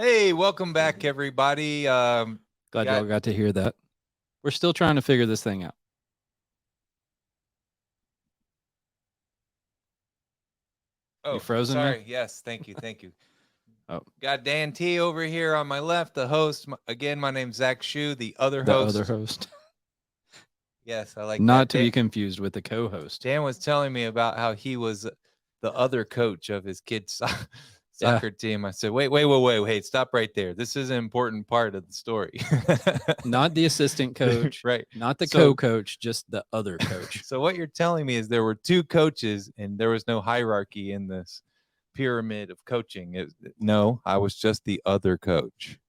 Hey, welcome back, everybody. Glad Got y'all got to hear that. We're still trying to figure this thing out. You oh, frozen there? sorry. Yes, thank you. Oh, Got Dan T over here on my left, the host. Again, my name's Zach Shu, the other the other host. host. Yes, I like Not that. to be confused with the co-host. Dan was telling me about how he was the other coach of his kids' Yeah, soccer team. I said, wait, stop right there. This is an important part of the story. not the assistant coach, Right. not the So co-coach, just the other coach. So what you're telling me is there were two coaches and there was no hierarchy in this pyramid of coaching. No, I was just the other coach.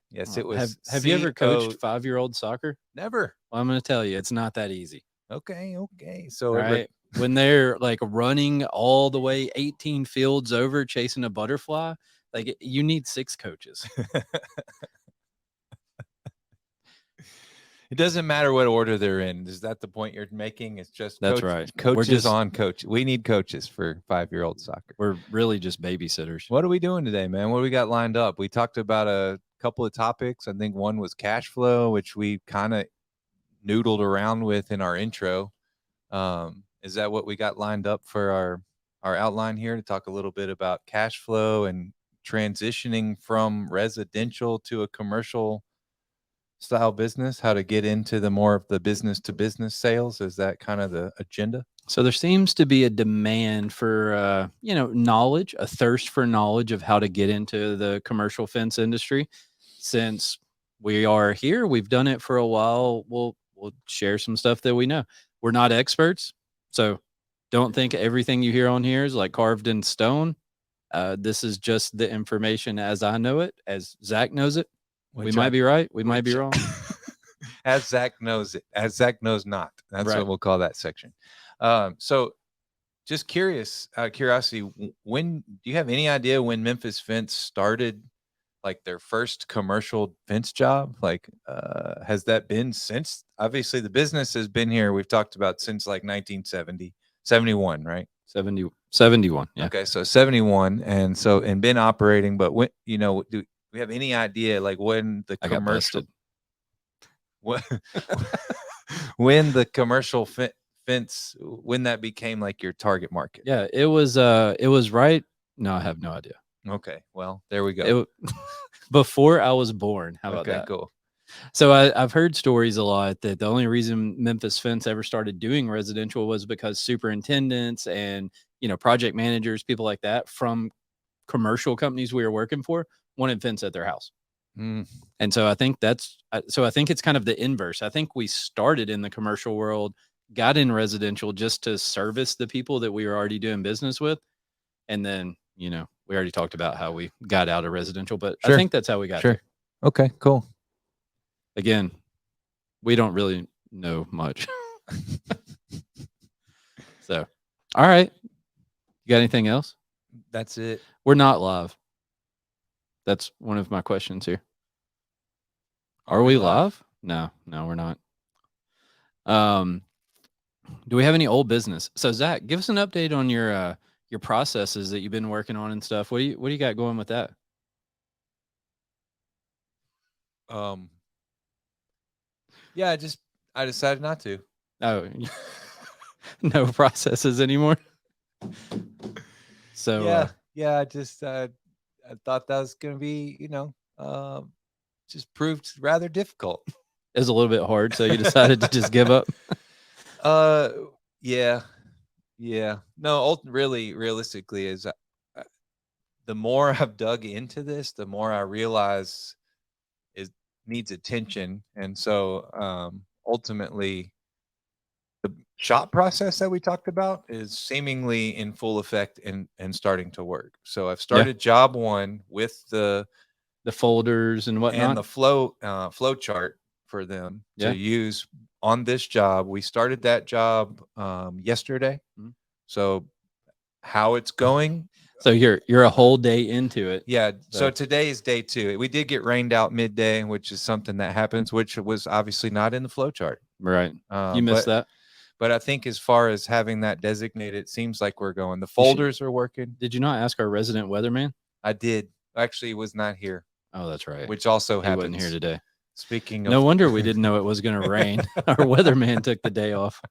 Yes, it Have was Have you ever CO. coached 5-year-old soccer? Never. Well, I'm going to tell you, it's not that easy. Okay. So Right? When they're like running all the way 18 fields over chasing a butterfly, like you need 6 coaches. it doesn't matter what order they're in. Is that the point you're making? It's just That's right. coaches on coach. We need coaches for 5-year-old soccer. We're really just babysitters. What are we doing today, man? What do we got lined up? We talked about a couple of topics. I think one was cash flow, which we kind of noodled around with in our intro. Is that what we got lined up for our outline here to talk a little bit about cash flow and transitioning from residential to a commercial style business? How to get into the more of the business to business sales? Is that kind of the agenda? So there seems to be a demand for knowledge, a thirst for knowledge of how to get into the commercial fence industry. Since we are here, we've done it for a while. We'll share some stuff that we know. We're not experts, so don't think everything you hear on here is like carved in stone. This is just the information as I know it, as Zach knows it. We might be right, we might be wrong. As Zach knows it, as Zach knows not. That's Right. what we'll call that section. So just curiosity, when do you have any idea when Memphis Fence started like their first commercial fence job? Like, has that been since? Obviously, the business has been here. We've talked about since like 1970, 71, right? 71. Yeah. Okay, so 71, and been operating. But when do we have any idea like when the I got commercial busted. when, when the commercial fence when that became like your target market? Yeah, it was right. No, I have no idea. Okay, well there we go. It before I was born. How about Okay, that? cool. So I've heard stories a lot that the only reason Memphis Fence ever started doing residential was because superintendents and project managers, people like that from commercial companies we were working for wanted fence at their house. Mm. And so I think it's kind of the inverse. I think we started in the commercial world, got in residential just to service the people that we were already doing business with, and then we already talked about how we got out of residential, but I Sure. think that's how we got Sure. there. Okay, cool. Again, we don't really know much. So, all right. You got anything else? That's it. We're not live. That's one of my questions here. Are we live? No, we're not. Do we have any old business? So Zach, give us an update on your processes that you've been working on and stuff. What do you got going with that? Um, yeah, I decided not to. Oh, no processes anymore. So Yeah, I thought that was gonna be, just proved rather difficult. it was a little bit hard, so you decided to just give up. Uh, yeah, yeah. No, really, realistically, is the more I've dug into this, the more I realize it needs attention, and so ultimately, the shop process that we talked about is seemingly in full effect and starting to work. So I've Yeah, started job one with the folders and and whatnot. the flow chart for them to Yeah. use on this job. We started that job yesterday. Mhm. So how it's going? So you're a whole day into it. Yeah. So So today is day 2. We did get rained out midday, which is something that happens, which was obviously not in the flow chart. right, you missed But that. but I think as far as having that designated, it seems like we're going. The You should. folders are working. Did you not ask our resident weatherman? I did. Actually, was not here, Oh, that's right. which also He wasn't here happens. today. Speaking of, No wonder we didn't know it was going to rain. Our weatherman took the day off.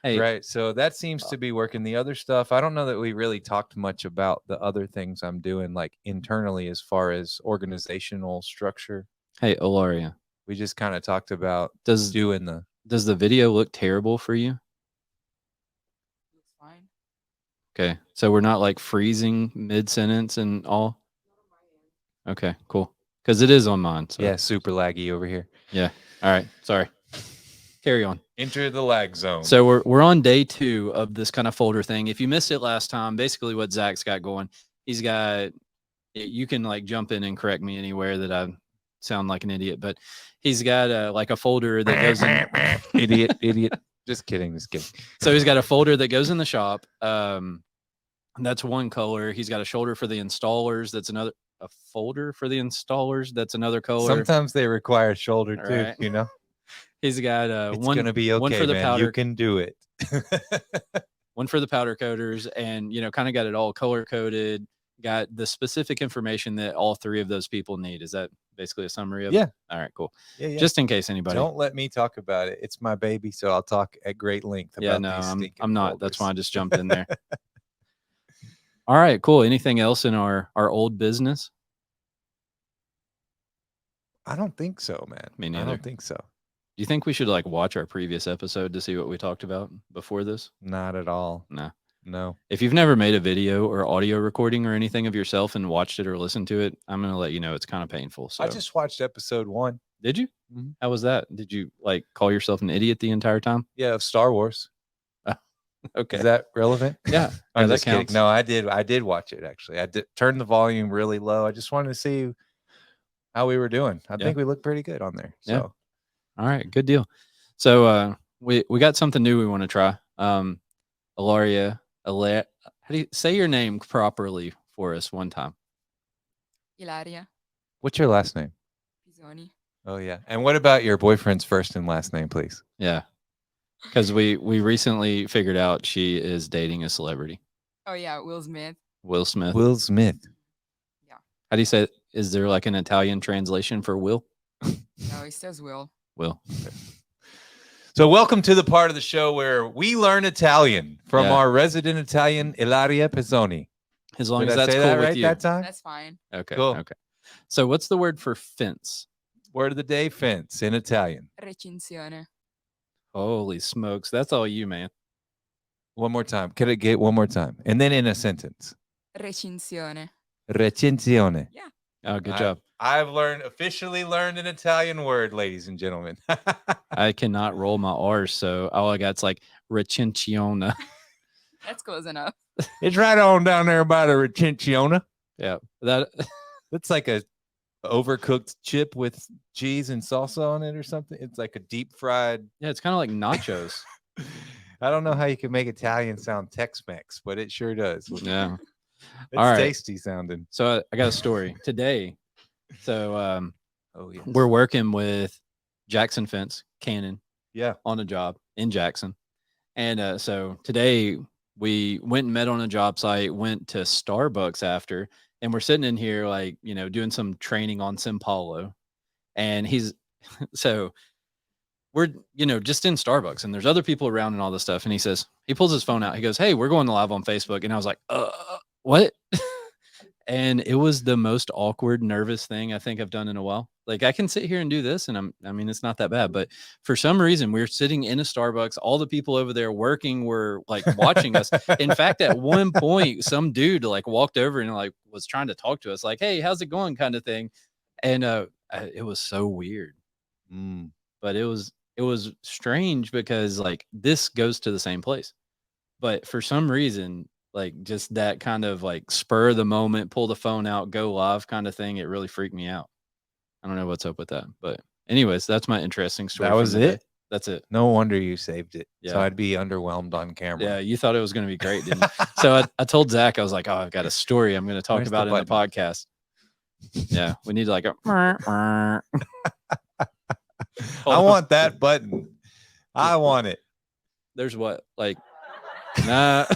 Hey, right. So that seems to be working. The other stuff, I don't know that we really talked much about the other things I'm doing, like internally as far as organizational structure. hey, Ilaria, We just kind of talked about does doing the. the video look terrible for you? Looks fine. Okay, so we're not like freezing mid sentence and all. Okay, cool. Because it is on mine. So Yeah, super laggy over here. yeah. All right. Sorry. Carry on. Enter the lag zone. So we're on day 2 of this kind of folder thing. If you missed it last time, basically what Zach's got going, he's got. You can like jump in and correct me anywhere that I sound like an idiot, but he's got like a folder that goes in. idiot. Just kidding. So he's got a folder that goes in the shop. That's one color. He's got a shoulder for the installers. That's another. A folder for the installers. That's another color. Sometimes they require shoulder too. Right. You know, He's got it's one. gonna be okay, one for the man. powder. You can do it. One for the powder coaters, and kind of got it all color coded. Got the specific information that all 3 of those people need. Is that basically a summary of it? Yeah. All right, cool. Yeah. Just in case anybody. Don't let me talk about it. It's my baby, so I'll talk at great length about Yeah, no, these stinking I'm not. That's why I folders. just jumped in there. All right, cool. Anything else in our old business? I don't think so, man. Me I neither. don't think so. Do you think we should like watch our previous episode to see what we talked about before this? Not at all. No. If you've never made a video or audio recording or anything of yourself and watched it or listened to it, I'm going to let you know it's kind of painful. So I just watched episode 1. Did you? Mhm. How was that? Did you like call yourself an idiot the entire time? Yeah, of Star Wars. Okay. Is that relevant? Yeah. I'm that just kidding. counts. No, I did watch it actually. I did turn the volume really low. I just wanted to see how we were doing. I think we looked pretty good on there. So Yeah. All right, good deal. So we got something new we want to try. Ilaria, how do you say your name properly for us one time? Ilaria what's your last name? Pisoni. Oh yeah. And what about your boyfriend's first and last name, please? Yeah. Because we recently figured out she is dating a celebrity. Oh yeah, Will Smith. Will Smith. Will Smith. Yeah. How do you say it? Is there like an Italian translation for Will? No, he says Will. Will. So welcome to the part of the show where we learn Italian from Yeah. our resident Italian, Ilaria Pizzoni. As long Did as I that's say cool that with right you. that time? That's fine. Okay. Cool. Okay. So what's the word for fence? Word of the day, fence in Italian. Recinzione. Holy smokes. That's all you, man. One more time. Could I get one more time? And then in a sentence. Recinzione. Recensione. Oh, good job. I've officially learned an Italian word, ladies and gentlemen. I cannot roll my R's, so all I got's like recensione. That's close enough. It's right on down there by the recensione. Yeah. That It's like a overcooked chip with cheese and salsa on it or something. It's like a deep fried. yeah, it's kind of like nachos. I don't know how you can make Italian sound Tex-Mex, but it sure does. Yeah. It's All right. tasty sounding. So I got a story today. So Oh yeah. we're working with Jackson Fence Cannon Yeah. on a job in Jackson. And so today we went and met on a job site, went to Starbucks after, and we're sitting in here like, doing some training on Simpalo. And he's so we're, just in Starbucks and there's other people around and all this stuff. And he pulls his phone out. He goes, "Hey, we're going live on Facebook." And I was like, what? And it was the most awkward, nervous thing I think I've done in a while. Like I can sit here and do this and it's not that bad, but for some reason we're sitting in a Starbucks. All the people over there working were like watching us. In fact, at one point, some dude like walked over and like was trying to talk to us like, "Hey, how's it going?" kind of thing. And it was so weird. But it was strange because like this goes to the same place. But for some reason, like just that kind of like spur of the moment, pull the phone out, go live kind of thing, it really freaked me out. I don't know what's up with that. But anyways, that's my interesting story. That was from the day. it? That's it. No wonder you saved it. So Yeah. I'd be underwhelmed on camera. Yeah, you thought it was going to be great, didn't you? So I told Zach, I was like, "Oh, I've got a story I'm going to talk Where's the about in the button? podcast." Yeah, we need like a. I Hold on. want that button. I want it. There's what like, nah.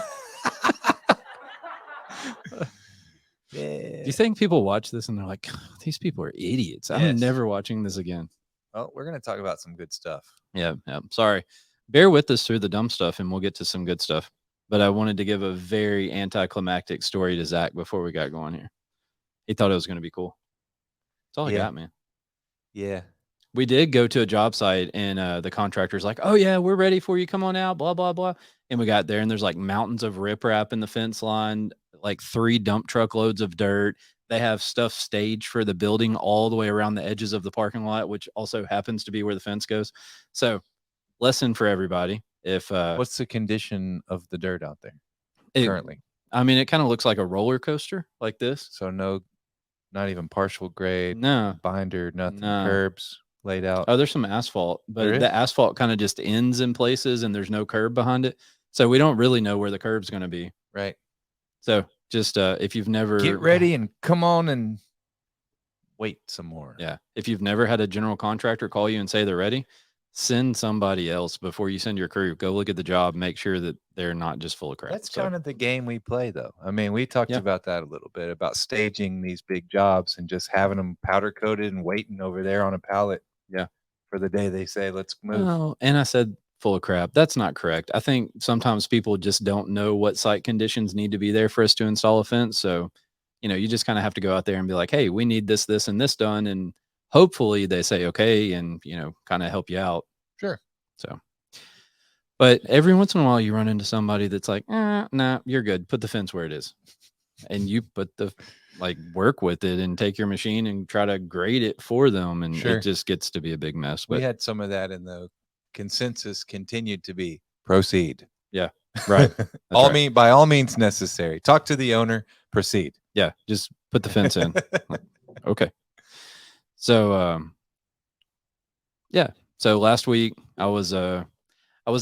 Yeah. Do you think people watch this and they're like, these people are idiots? I'm Yes. never watching this again. Well, we're going to talk about some good stuff. Yeah. Sorry. Bear with us through the dumb stuff and we'll get to some good stuff. But I wanted to give a very anticlimactic story to Zach before we got going here. He thought it was going to be cool. That's all I Yeah. got, man. Yeah. We did go to a job site and the contractor's like, oh, yeah, we're ready for you. Come on out, blah, blah, blah. And we got there and there's like mountains of riprap in the fence line, like 3 dump truck loads of dirt. They have stuff staged for the building all the way around the edges of the parking lot, which also happens to be where the fence goes. So, lesson for everybody. If What's the condition of the dirt out there it, currently? I mean, it kind of looks like a roller coaster like this. So not even partial grade, No, binder, nothing, no. curbs laid out. Oh, there's some asphalt, There but is? the asphalt kind of just ends in places and there's no curb behind it. So we don't really know where the curb's going to be. Right. So just if you've never Get ready and come on and wait some more. Yeah. If you've never had a general contractor call you and say they're ready, send somebody else before you send your crew. Go look at the job, make sure that they're not just full of crap. That's kind of the game we play, though. I mean, we talked Yeah. about that a little bit, about staging these big jobs and just having them powder coated and waiting over there on a pallet. Yeah. For the day they say, let's move. Oh, and I said full of crap. That's not correct. I think sometimes people just don't know what site conditions need to be there for us to install a fence. So, you just kind of have to go out there and be like, hey, we need this, this, and this done. And hopefully they say, okay, and, kind of help you out. Sure. So, but every once in a while you run into somebody that's like, nah, you're good. Put the fence where it is. And you put work with it and take your machine and try to grade it for them. And Sure. it just gets to be a big mess. But We had some of that, and the consensus continued to be proceed. Yeah. Right. By all means necessary. Talk to the owner, proceed. Yeah. Just put the fence in. Okay. So, yeah. So last week I was a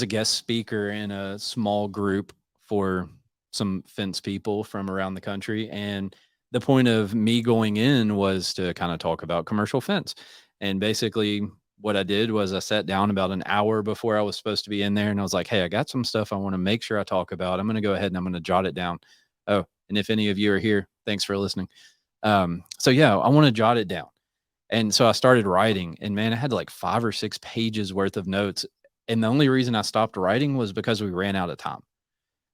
guest speaker in a small group for some fence people from around the country. And the point of me going in was to kind of talk about commercial fence. And basically what I did was I sat down about an hour before I was supposed to be in there. And I was like, hey, I got some stuff I want to make sure I talk about. I'm going to go ahead and I'm going to jot it down. Oh, and if any of you are here, thanks for listening. So yeah, I want to jot it down. And so I started writing, and man, I had like 5 or 6 pages worth of notes. And the only reason I stopped writing was because we ran out of time.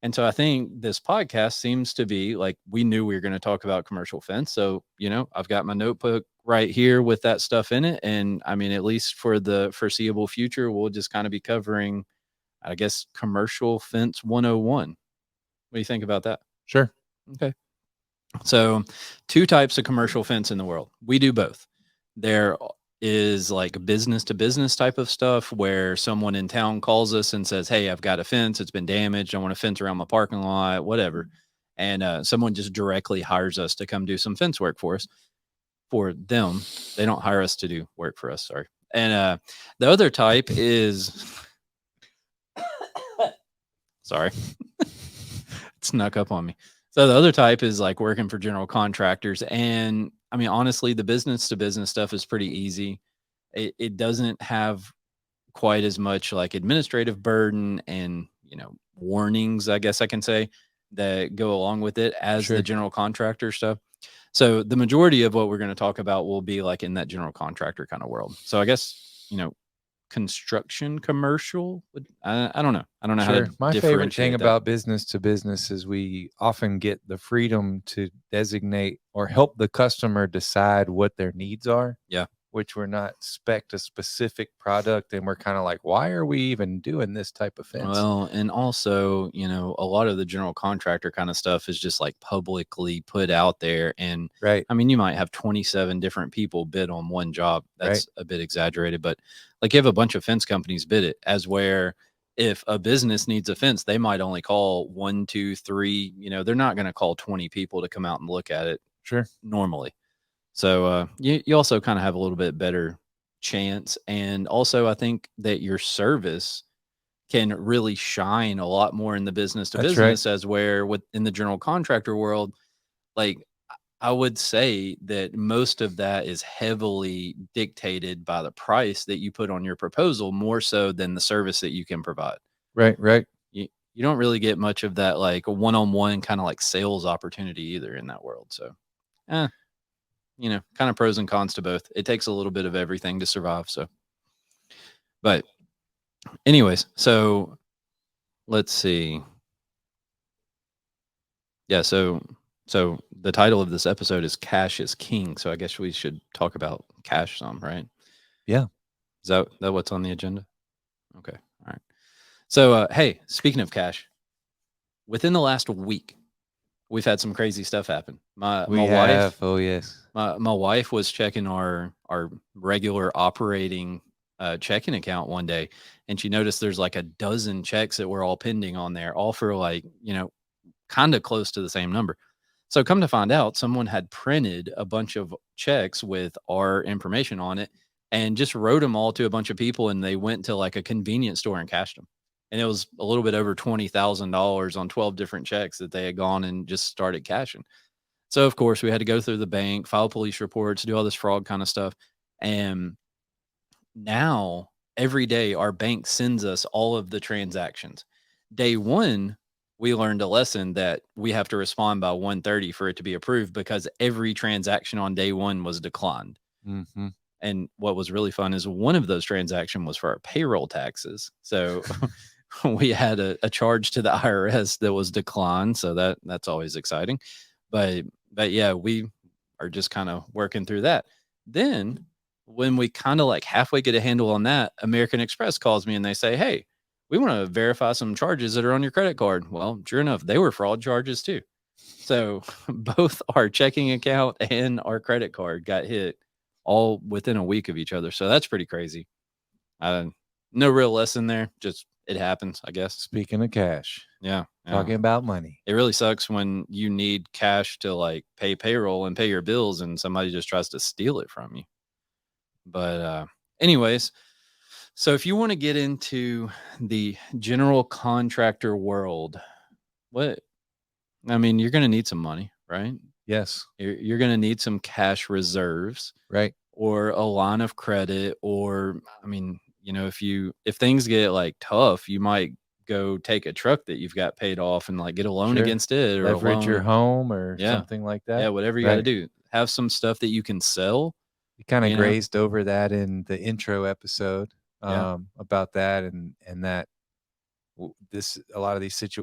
And so I think this podcast seems to be like, we knew we were going to talk about commercial fence. So, I've got my notebook right here with that stuff in it. And I mean, at least for the foreseeable future, we'll just kind of be covering, I guess, commercial fence 101. What do you think about that? Sure. Okay. So 2 types of commercial fence in the world. We do both. There is like business to business type of stuff where someone in town calls us and says, hey, I've got a fence. It's been damaged. I want a fence around my parking lot, whatever. And someone just directly hires us to come do some fence work for us. For them, they don't hire us to do work for us. Sorry. And the other type is, sorry, it snuck up on me. So the other type is like working for general contractors. And I mean, honestly, the business to business stuff is pretty easy. It doesn't have quite as much like administrative burden and, warnings, I guess I can say, that go along with it as Sure. the general contractor stuff. So the majority of what we're going to talk about will be like in that general contractor kind of world. So I guess, construction commercial. I don't know. I don't know how Sure. to My favorite differentiate thing that. about business to business is we often get the freedom to designate or help the customer decide what their needs are. Yeah. Which we're not spec a specific product, and we're kind of like, why are we even doing this type of fence? Well, and also, a lot of the general contractor kind of stuff is just like publicly put out there. And Right. I mean, you might have 27 different people bid on one job. That's a bit exaggerated, but like you have a bunch of fence companies bid it, as where if a business needs a fence, they might only call 1, 2, 3, they're not going to call 20 people to come out and look at it. Sure. Normally. So you also kind of have a little bit better chance. And also I think that your service can really shine a lot more in the business to That's business, as where in the general contractor world, like I would say that most of that is heavily dictated by the price that you put on your proposal, more so than the service that you can provide. Right. You don't really get much of that like one-on-one kind of like sales opportunity either in that world. So kind of pros and cons to both. It takes a little bit of everything to survive. So, but anyways, so let's see. Yeah, so the title of this episode is Cash is King. So I guess we should talk about cash some, right? Yeah. Is that what's on the agenda? Okay. All right. So hey, speaking of cash, within the last week, we've had some crazy stuff happen. My wife, oh yes, my wife was checking our regular operating checking account one day, and she noticed there's like a dozen checks that were all pending on there, all for like kind of close to the same number. So come to find out, someone had printed a bunch of checks with our information on it and just wrote them all to a bunch of people, and they went to like a convenience store and cashed them. And it was a little bit over $20,000 on 12 different checks that they had gone and just started cashing. So of course we had to go through the bank, file police reports, do all this fraud kind of stuff. And now every day our bank sends us all of the transactions. Day one, we learned a lesson that we have to respond by 1:30 for it to be approved because every transaction on day one was declined. mm-hmm. And what was really fun is one of those transactions was for our payroll taxes. So we had a charge to the IRS that was declined. So that's always exciting. But yeah, we are just kind of working through that. Then when we kind of like halfway get a handle on that, American Express calls me and they say, hey, we want to verify some charges that are on your credit card. Well, sure enough, they were fraud charges too. So both our checking account and our credit card got hit all within a week of each other. So that's pretty crazy. No real lesson there. Just it happens, I guess. Speaking of cash, Yeah. talking about money. It really sucks when you need cash to like pay payroll and pay your bills and somebody just tries to steal it from you. But anyways, so if you want to get into the general contractor world, you're going to need some money, right? Yes. You're going to need some cash reserves, right? Or a line of credit, or if things get like tough, you might go take a truck that you've got paid off and like get a loan Sure. against it, or leverage your home or something like that. Yeah, whatever you got to do. Have some stuff that you can sell. We kind of grazed over that in the intro episode about that and that a lot of these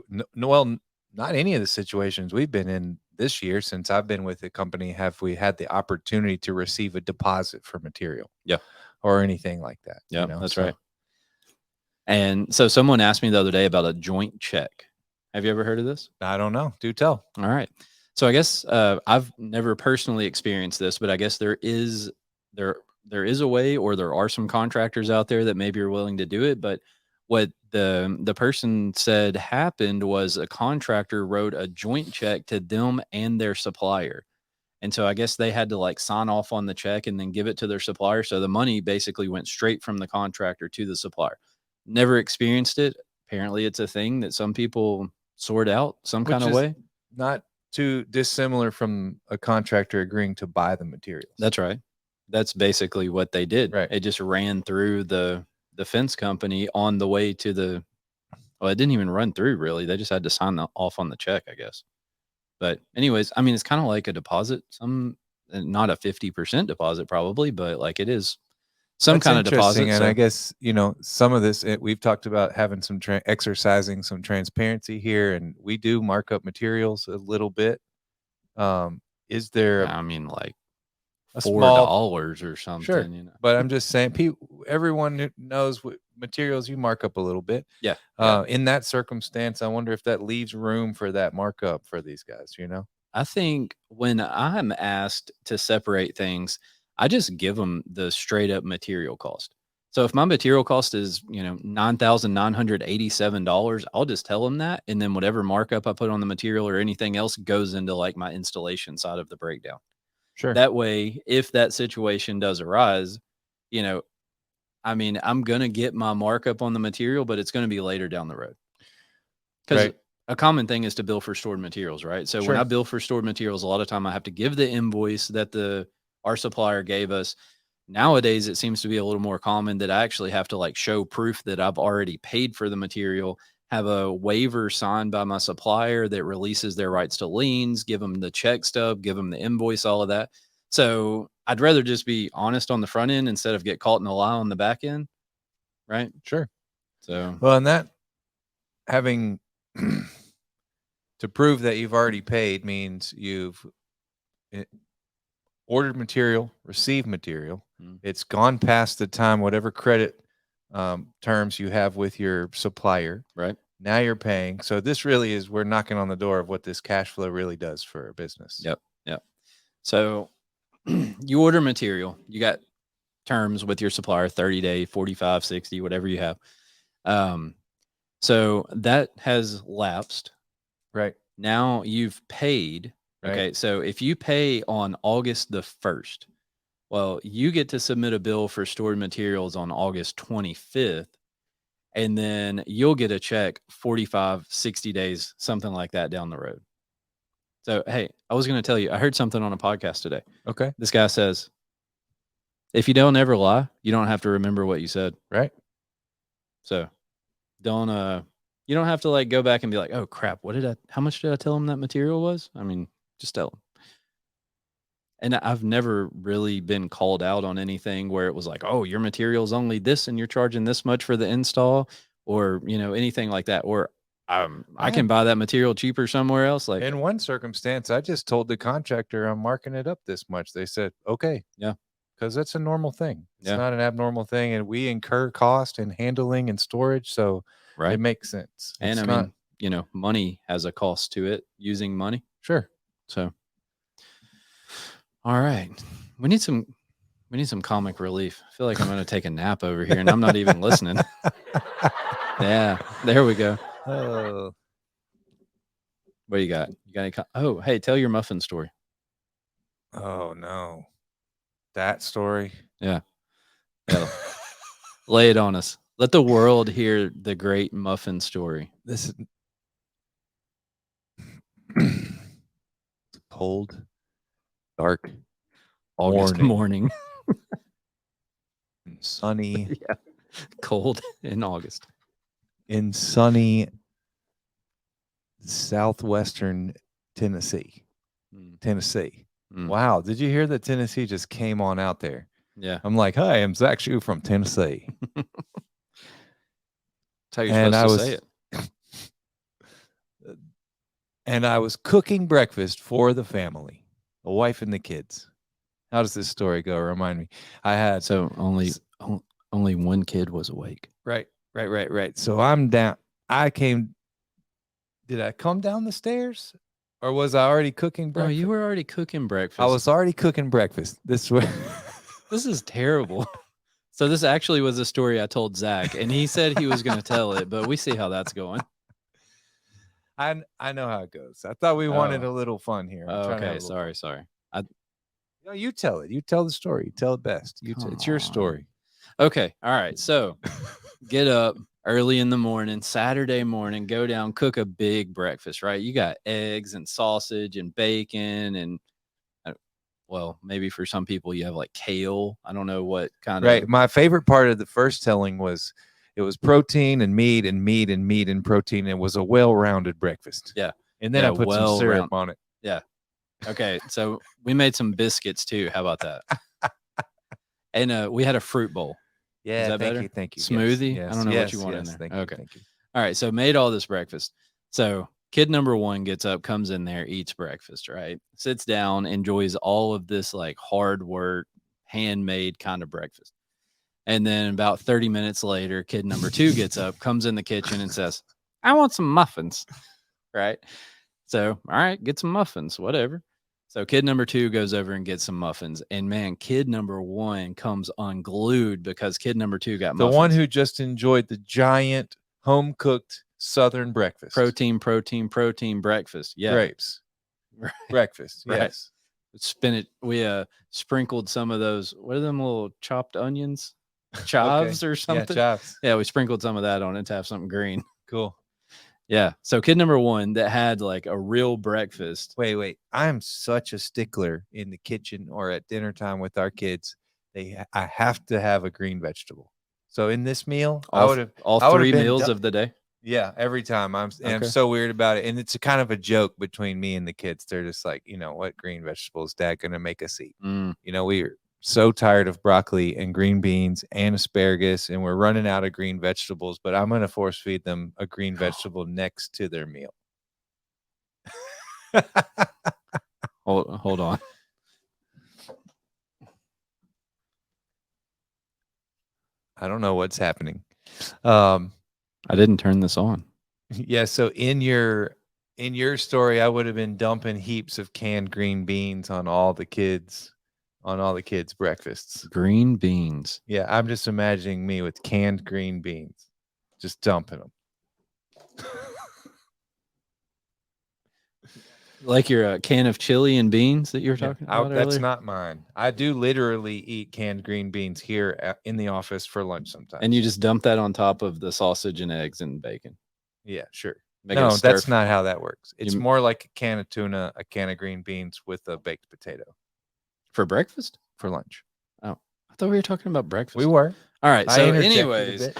not any of the situations we've been in this year since I've been with the company have we had the opportunity to receive a deposit for material. Yeah. Or anything like that. Yeah, that's right. And so someone asked me the other day about a joint check. Have you ever heard of this? I don't know. Do tell. All right. So I guess I've never personally experienced this, but I guess there is a way, or there are some contractors out there that maybe are willing to do it. But what the person said happened was a contractor wrote a joint check to them and their supplier. And so I guess they had to like sign off on the check and then give it to their supplier. So the money basically went straight from the contractor to the supplier. Never experienced it. Apparently it's a thing that some people sort out some kind of way. Not too dissimilar from a contractor agreeing to buy the materials. That's right. That's basically what they did. Right. It just ran through the fence company on the way to it didn't even run through really. They just had to sign off on the check, I guess. But anyways, it's kind of like a deposit, not a 50% deposit probably, but like it is some kind of deposit. And I guess, some of this, we've talked about having some exercising some transparency here, and we do mark up materials a little bit. Is there, like $4 or something, sure. But I'm just saying, everyone knows what materials you mark up a little bit. Yeah. In that circumstance, I wonder if that leaves room for that markup for these guys, I think when I'm asked to separate things, I just give them the straight up material cost. So if my material cost is, $9,987, I'll just tell them that. And then whatever markup I put on the material or anything else goes into like my installation side of the breakdown. Sure. That way, if that situation does arise, I'm going to get my markup on the material, but it's going to be later down the road. Because a common thing is to bill for stored materials, right? So when I bill for stored materials, a lot of time I have to give the invoice that our supplier gave us. Nowadays, it seems to be a little more common that I actually have to like show proof that I've already paid for the material have a waiver signed by my supplier that releases their rights to liens, give them the check stub, give them the invoice, all of that. So I'd rather just be honest on the front end instead of get caught in a lie on the back end. Right. Sure. So, Well, and that having to prove that you've already paid means you've ordered material, received material. It's gone past the time, whatever credit terms you have with your supplier. right. Now you're paying. So this really is, we're knocking on the door of what this cash flow really does for a business. Yep. Yep. So you order material, you got terms with your supplier, 30-day, 45, 60, whatever you have. So that has lapsed. Right. Now you've paid. Right. Okay. So if you pay on August the 1st, well, you get to submit a bill for stored materials on August 25th. And then you'll get a check 45, 60 days, something like that down the road. So, hey, I was going to tell you, I heard something on a podcast today. Okay. This guy says, if you don't ever lie, you don't have to remember what you said. Right. So don't, you don't have to like go back and be like, oh crap, how much did I tell him that material was? I mean, just tell him. And I've never really been called out on anything where it was like, oh, your material's only this and you're charging this much for the install, or, anything like that. Or I can buy that material cheaper somewhere else. Like in one circumstance, I just told the contractor I'm marking it up this much. They said, okay. Yeah. Because that's a normal thing. It's Yeah. not an abnormal thing. And we incur cost in handling and storage. So right. It makes sense. And It's I mean, money has a cost to it, using money. Sure. So, all right. We need some comic relief. I feel like I'm going to take a nap over here and I'm not even listening. Yeah. There we go. Oh. What do you got? You got any? Oh, hey, tell your muffin story. Oh no. That story. Yeah. Lay it on us. Let the world hear the great muffin story. This is cold, dark, August morning. Sunny. Yeah. Cold in August. In sunny southwestern Tennessee. Wow. Did you hear that Tennessee just came on out there? Yeah. I'm like, hi, I'm Zach Shue from Tennessee. That's how you're supposed to say it. And I was cooking breakfast for the family, the wife and the kids. How does this story go? Remind me. I had so only one kid was awake. Right. So I'm down. Did I come down the stairs? Or was I already cooking breakfast? No, you were already cooking breakfast. I was already cooking breakfast. This is terrible. So this actually was a story I told Zach, and he said he was going to tell it, but we see how that's going. I know how it goes. I thought we wanted a little fun here. Okay, sorry. No, you tell it. You tell the story. You tell it best. It's your story. Okay, all right. So get up early in the morning, Saturday morning, go down, cook a big breakfast, right? You got eggs and sausage and bacon and, well, maybe for some people you have like kale. I don't know what kind of. Right. My favorite part of the first telling was it was protein and meat and meat and meat and protein. It was a well-rounded breakfast. Yeah. And then I put some syrup on it. Yeah. Okay. So we made some biscuits too. How about that? And we had a fruit bowl. Yeah. Is that better? Thank you. Smoothie. Yes, I don't know what you want in there. Thank you. All right. So made all this breakfast. So kid number one gets up, comes in there, eats breakfast, right? Sits down, enjoys all of this like hard work, handmade kind of breakfast. And then about 30 minutes later, kid number two gets up, comes in the kitchen and says, I want some muffins, right? So, all right, get some muffins, whatever. So kid number two goes over and gets some muffins. And man, kid number one comes unglued because kid number two got muffins. The one who just enjoyed the giant home-cooked Southern breakfast. Protein breakfast. Yeah. Grapes. Right. Breakfast. Right. Yes. Spinach. We sprinkled some of those. What are them little chopped onions? Chives or something? Yeah, chives. Yeah, we sprinkled some of that on it to have something green. Cool. Yeah. So kid number one that had like a real breakfast. Wait. I'm such a stickler in the kitchen or at dinner time with our kids. I have to have a green vegetable. So in this meal, all three meals of the day. Yeah, every time I'm Okay. so weird about it, and it's a kind of a joke between me and the kids. They're just like, you know, what green vegetables Dad gonna make us eat? Mm. You know, we're so tired of broccoli and green beans and asparagus, and we're running out of green vegetables. But I'm gonna force feed them a green vegetable next to their meal. Hold on. I don't know what's happening. Um, I didn't turn this on. yeah. So in your story, I would have been dumping heaps of canned green beans on all the kids' breakfasts. Green beans. Yeah, I'm just imagining me with canned green beans, just dumping them. Like your can of chili and beans that you were talking about That's earlier? not mine. I do literally eat canned green beans here in the office for lunch sometimes. And you just dump that on top of the sausage and eggs and bacon. Yeah, sure. Make it No, a stir that's not how that works. It's You- more like a can of tuna, a can of green beans with a baked potato for breakfast. for lunch. Oh, I thought we were talking about breakfast. We were. All right. I So, interjected a anyways, bit.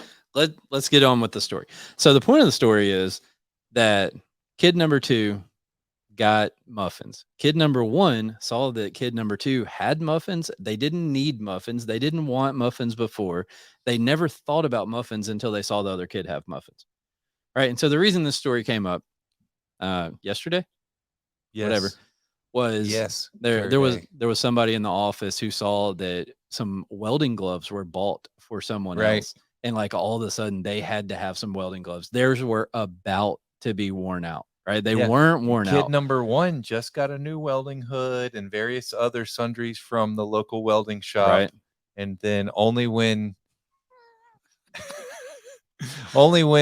let's get on with the story. So, the point of the story is that kid number 2 got muffins. Kid number 1 saw that kid number 2 had muffins. They didn't need muffins. They didn't want muffins before. They never thought about muffins until they saw the other kid have muffins. Right. And so the reason this story came up yesterday, whatever, was Yes. there was somebody in the office who saw that some welding gloves were bought for someone Right. else, and like all of a sudden they had to have some welding gloves. Theirs were about to be worn out, right? They Yeah. weren't worn Kid out. number 1 just got a new welding hood and various other sundries from the local welding shop. Right. And then only when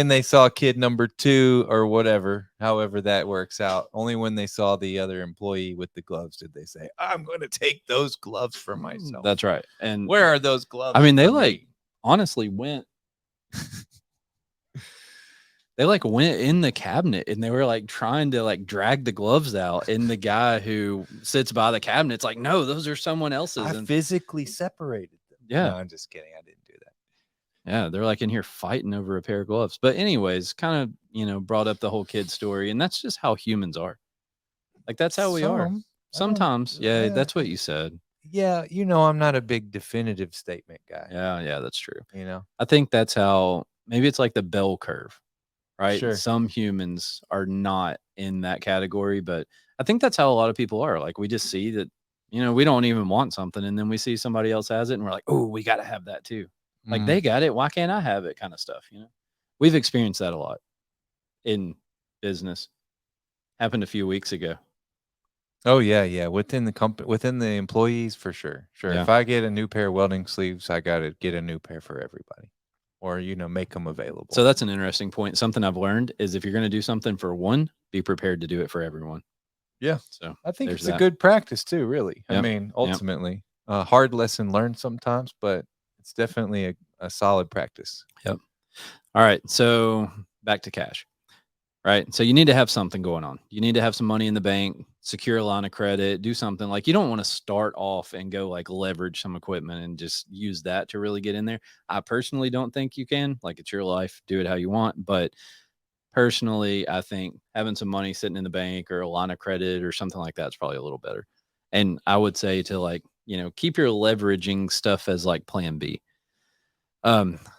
they saw kid number 2 or whatever, however that works out, only when they saw the other employee with the gloves did they say, I'm going to take those gloves for myself. That's right. And Where are those gloves? I mean, they for like me? honestly went. They like went in the cabinet and they were like trying to like drag the gloves out. And the guy who sits by the cabinet's like, no, those are someone else's. I And physically separated them. Yeah. No, I'm just kidding. I didn't do that. yeah, they're like in here fighting over a pair of gloves. But anyways, kind of, brought up the whole kid story. And that's just how humans are. Like that's how we are. Sometimes. Yeah, that's what you said. Yeah, I'm not a big definitive statement guy. Yeah, that's true. You know? I think that's how maybe it's like the bell curve, right? Sure. Some humans are not in that category, but I think that's how a lot of people are. Like we just see that, we don't even want something. And then we see somebody else has it and we're like, oh, we got to have that too. Like Mhm. they got it. Why can't I have it? Kind of stuff, We've experienced that a lot in business. Happened a few weeks ago. Oh yeah. Within the company, within the employees, for sure. Sure. Yeah. If I get a new pair of welding sleeves, I got to get a new pair for everybody, or make them available. So that's an interesting point. Something I've learned is if you're going to do something for one, be prepared to do it for everyone. Yeah. So I think there's it's a that. good practice too. Really. I Yep. mean, ultimately, hard lesson learned sometimes, but it's definitely a solid practice. Yep. All right. So back to cash. Right. So you need to have something going on. You need to have some money in the bank, secure a line of credit, do something. Like you don't want to start off and go like leverage some equipment and just use that to really get in there. I personally don't think you can. Like it's your life, do it how you want. But personally, I think having some money sitting in the bank or a line of credit or something like that is probably a little better. And I would say to like, keep your leveraging stuff as like plan B.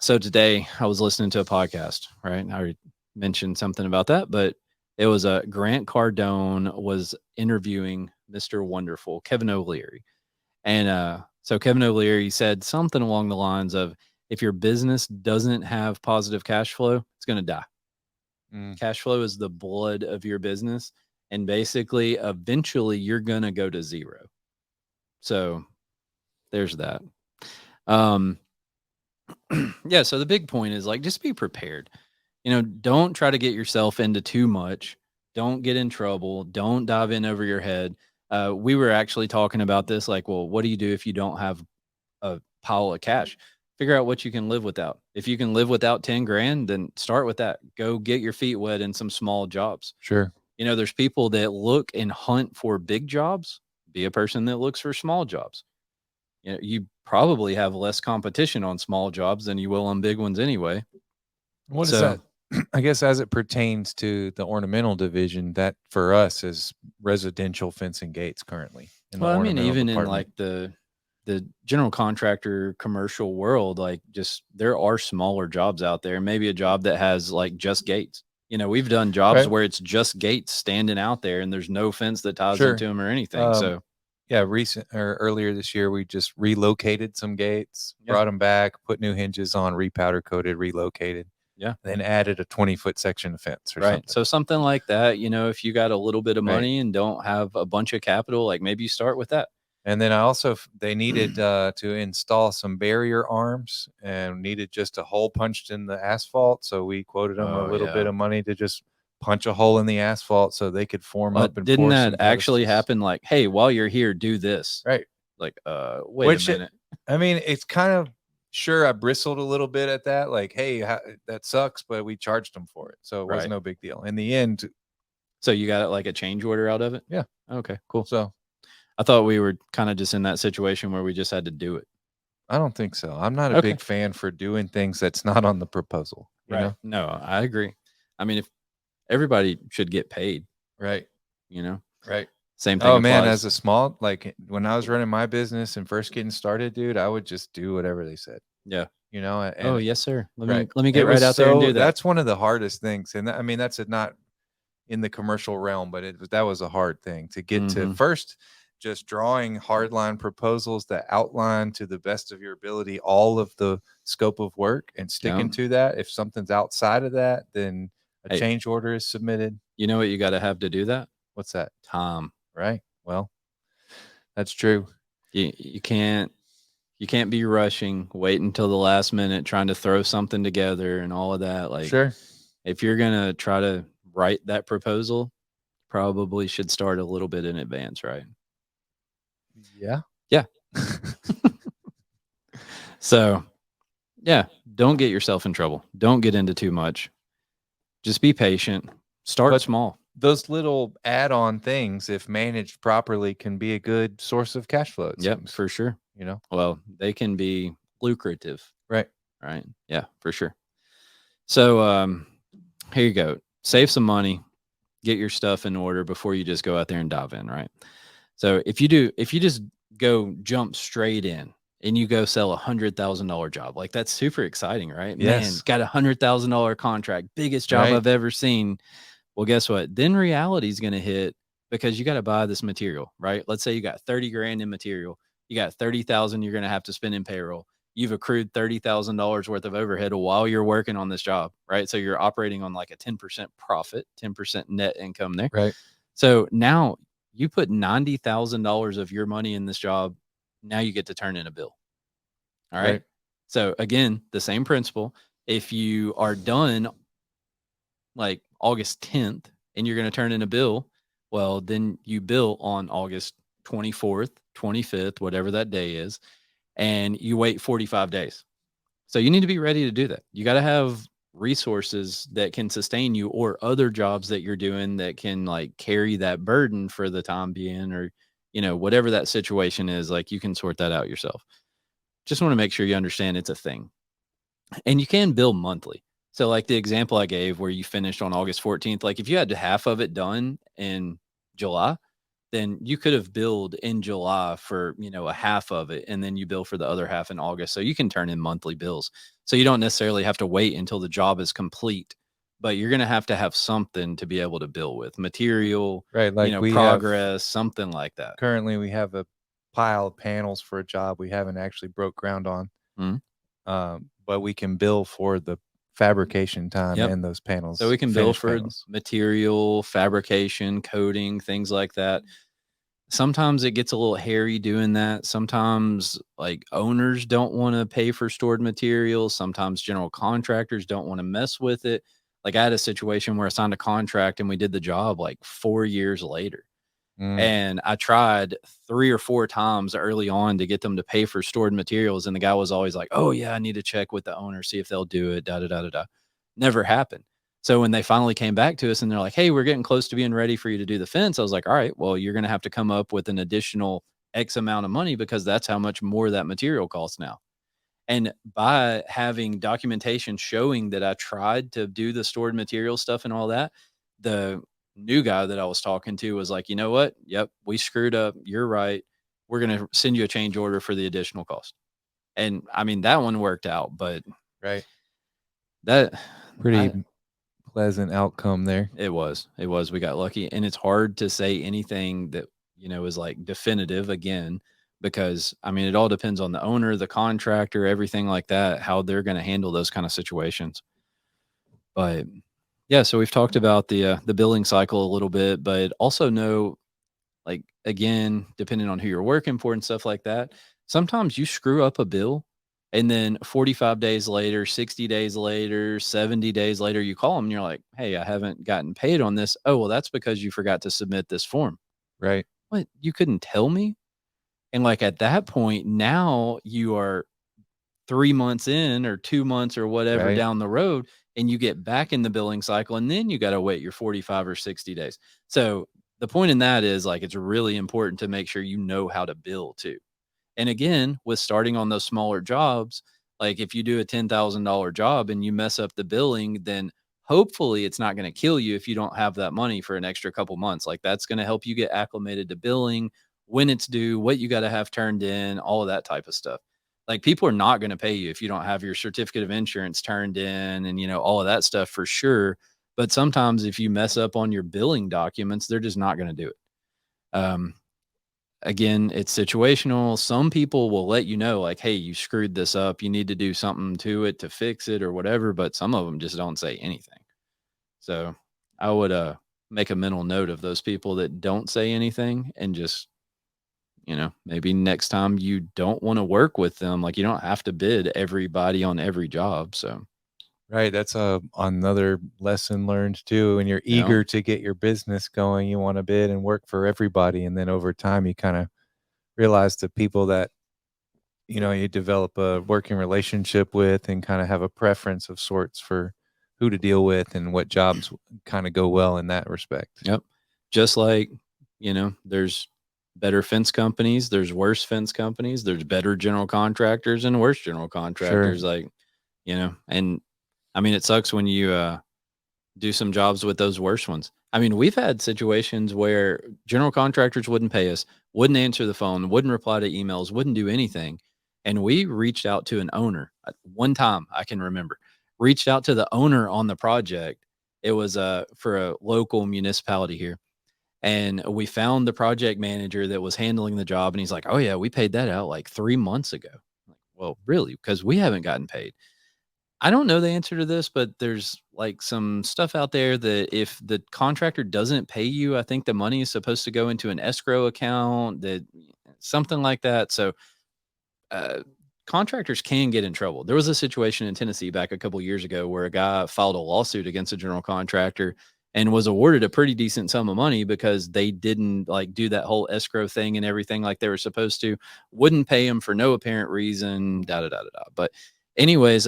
So today I was listening to a podcast, right? I mentioned something about that, but it was Grant Cardone was interviewing Mr. Wonderful, Kevin O'Leary. And so Kevin O'Leary said something along the lines of, if your business doesn't have positive cash flow, it's going to die. Cash flow is the blood of your business. And basically, eventually, you're going to go to zero. So there's that. Yeah. So the big point is like, just be prepared. Don't try to get yourself into too much. Don't get in trouble. Don't dive in over your head. We were actually talking about this. Like, well, what do you do if you don't have a pile of cash? Figure out what you can live without. If you can live without 10 grand, then start with that. Go get your feet wet in some small jobs. Sure. There's people that look and hunt for big jobs. Be a person that looks for small jobs. You probably have less competition on small jobs than you will on big ones anyway. What is that? I guess as it pertains to the ornamental division, that for us is residential fence and gates currently in the Well, I mean, ornamental even in department. like the general contractor commercial world, like just there are smaller jobs out there. Maybe a job that has like just gates. We've done jobs Right. where it's just gates standing out there and there's no fence that ties Sure. into them or anything. Um, So yeah, earlier this year, we just relocated some gates, Yeah. brought them back, put new hinges on, repowder coated, relocated, Yeah. then added a 20-foot section of fence or right. something. So something like that, if you got a little bit of Right. money and don't have a bunch of capital, like maybe you start with that. And then they needed to install some barrier arms and needed just a hole punched in the asphalt. So we quoted them a Oh, little bit yeah. of money to just punch a hole in the asphalt so they could form up and Didn't pour that some actually pedestals. happen? Like, hey, while you're here, do this. Right. Like, wait a minute. I mean, it's kind of sure I bristled a little bit at that. Like, hey, that sucks, but we charged them for it, so it was Right. no big deal. In the end, So you got like a change order out of it? Yeah. Okay, cool. So I thought we were kind of just in that situation where we just had to do it. I don't think so. I'm not a Okay. big fan for doing things that's not on the proposal. You know? No, I agree. I mean, if everybody should get paid, Right. Right. Same thing Oh man, applies. as a small when I was running my business and first getting started, dude, I would just do whatever they said. Yeah. And Oh, yes, sir. right. Let me get It right was out there and do that. That's one of the hardest things, and I mean that's not in the commercial realm, but that was a hard thing to get to. Mhm. First, just drawing hardline proposals that outline to the best of your ability all of the scope of work and sticking Yep. to that. If something's outside of that, then a Hey. change order is submitted. You know what you got to have to do that? What's that? Time. Right. Well, that's true. You can't be rushing, wait until the last minute trying to throw something together and all of that. Like, Sure. if you're gonna try to write that proposal, probably should start a little bit in advance, right? Yeah. Yeah. So, yeah, don't get yourself in trouble. Don't get into too much. Just be patient. Start But small. Those little add-on things, if managed properly, can be a good source of cash flow. It Yep, seems, for sure. Well, they can be lucrative. Right. Right. Yeah, for sure. So, here you go. Save some money. Get your stuff in order before you just go out there and dive in, right? So if you just go jump straight in and you go sell $100,000 job, like that's super exciting, right? Man, Yes. got $100,000 contract, biggest job Right. I've ever seen. Well, guess what? Then reality is going to hit because you got to buy this material, right? Let's say you got 30 grand in material. You got 30,000 you're going to have to spend in payroll. You've accrued $30,000 worth of overhead while you're working on this job, right? So you're operating on like a 10% profit, 10% net income there. Right. So now you put $90,000 of your money in this job. Now you get to turn in a bill. All right. So again, the same principle. If you are done like August 10th and you're going to turn in a bill, well, then you bill on August 24th, 25th, whatever that day is, and you wait 45 days. So you need to be ready to do that. You got to have resources that can sustain you or other jobs that you're doing that can like carry that burden for the time being, or, whatever that situation is, like you can sort that out yourself. Just want to make sure you understand it's a thing. And you can bill monthly. So like the example I gave where you finished on August 14th, like if you had half of it done in July, then you could have billed in July for, a half of it, and then you bill for the other half in August. So you can turn in monthly bills. So you don't necessarily have to wait until the job is complete, but you're going to have something to be able to bill with material, Right. Like progress, something like that. Currently, we have a pile of panels for a job we haven't actually broke ground on. Mhm. But we can bill for the fabrication time Yep. and those panels. So we can bill finished for panels. material, fabrication, coating, things like that. Sometimes it gets a little hairy doing that. Sometimes like owners don't want to pay for stored materials. Sometimes general contractors don't want to mess with it. Like I had a situation where I signed a contract and we did the job like 4 years later. And I tried 3 or 4 times early on to get them to pay for stored materials. And the guy was always like, oh, yeah, I need to check with the owner, see if they'll do it. Da, da, da, da, da. Never happened. So when they finally came back to us and they're like, hey, we're getting close to being ready for you to do the fence, I was like, all right, well, you're going to have to come up with an additional X amount of money because that's how much more that material costs now. And by having documentation showing that I tried to do the stored material stuff and all that, the new guy that I was talking to was like, you know what? Yep, we screwed up. You're right. We're going to send you a change order for the additional cost. And I mean, that one worked out, but Right. that Pretty pleasant outcome there. it was. We got lucky. And it's hard to say anything that, is like definitive again, because I mean, it all depends on the owner, the contractor, everything like that, how they're going to handle those kind of situations. But yeah, so we've talked about the billing cycle a little bit, but also know, like, again, depending on who you're working for and stuff like that, sometimes you screw up a bill and then 45 days later, 60 days later, 70 days later, you call them and you're like, hey, I haven't gotten paid on this. Oh, well, that's because you forgot to submit this form. Right. What? You couldn't tell me? And like at that point, now you are 3 months in or 2 months or whatever Right. down the road, and you get back in the billing cycle, and then you gotta wait your 45 or 60 days. So, the point in that is, like, it's really important to make sure you know how to bill too. And again, with starting on those smaller jobs, like, if you do a $10,000 job and you mess up the billing, then hopefully it's not gonna kill you if you don't have that money for an extra couple months. Like, that's gonna help you get acclimated to billing, when it's due, what you gotta have turned in, all of that type of stuff. Like, people are not gonna pay you if you don't have your certificate of insurance turned in and, all of that stuff for sure. But sometimes if you mess up on your billing documents, they're just not gonna do it. Um, Again, it's situational. Some people will let you know, like, hey, you screwed this up. You need to do something to it to fix it or whatever. But some of them just don't say anything. So I would make a mental note of those people that don't say anything, and just, maybe next time you don't want to work with them. Like, you don't have to bid everybody on every job. So, Right. That's another lesson learned too. When you're yeah. eager to get your business going, you want to bid and work for everybody. And then over time, you kind of realize the people that, you develop a working relationship with and kind of have a preference of sorts for who to deal with and what jobs kind of go well in that respect. Yep. Just like, there's better fence companies, there's worse fence companies, there's better general contractors and worse general contractors. Sure. Like, and I mean, it sucks when you do some jobs with those worse ones. I mean, we've had situations where general contractors wouldn't pay us, wouldn't answer the phone, wouldn't reply to emails, wouldn't do anything. And we reached out to an owner. One time I can remember, reached out to the owner on the project. It was for a local municipality here. And we found the project manager that was handling the job. And he's like, oh, yeah, we paid that out like 3 months ago. I'm like, well, really? Because we haven't gotten paid. I don't know the answer to this, but there's like some stuff out there that if the contractor doesn't pay you, I think the money is supposed to go into an escrow account, that something like that. So uh, contractors can get in trouble. There was a situation in Tennessee back a couple years ago where a guy filed a lawsuit against a general contractor and was awarded a pretty decent sum of money because they didn't like do that whole escrow thing and everything like they were supposed to. Wouldn't pay him for no apparent reason. Da da da da da. But anyways,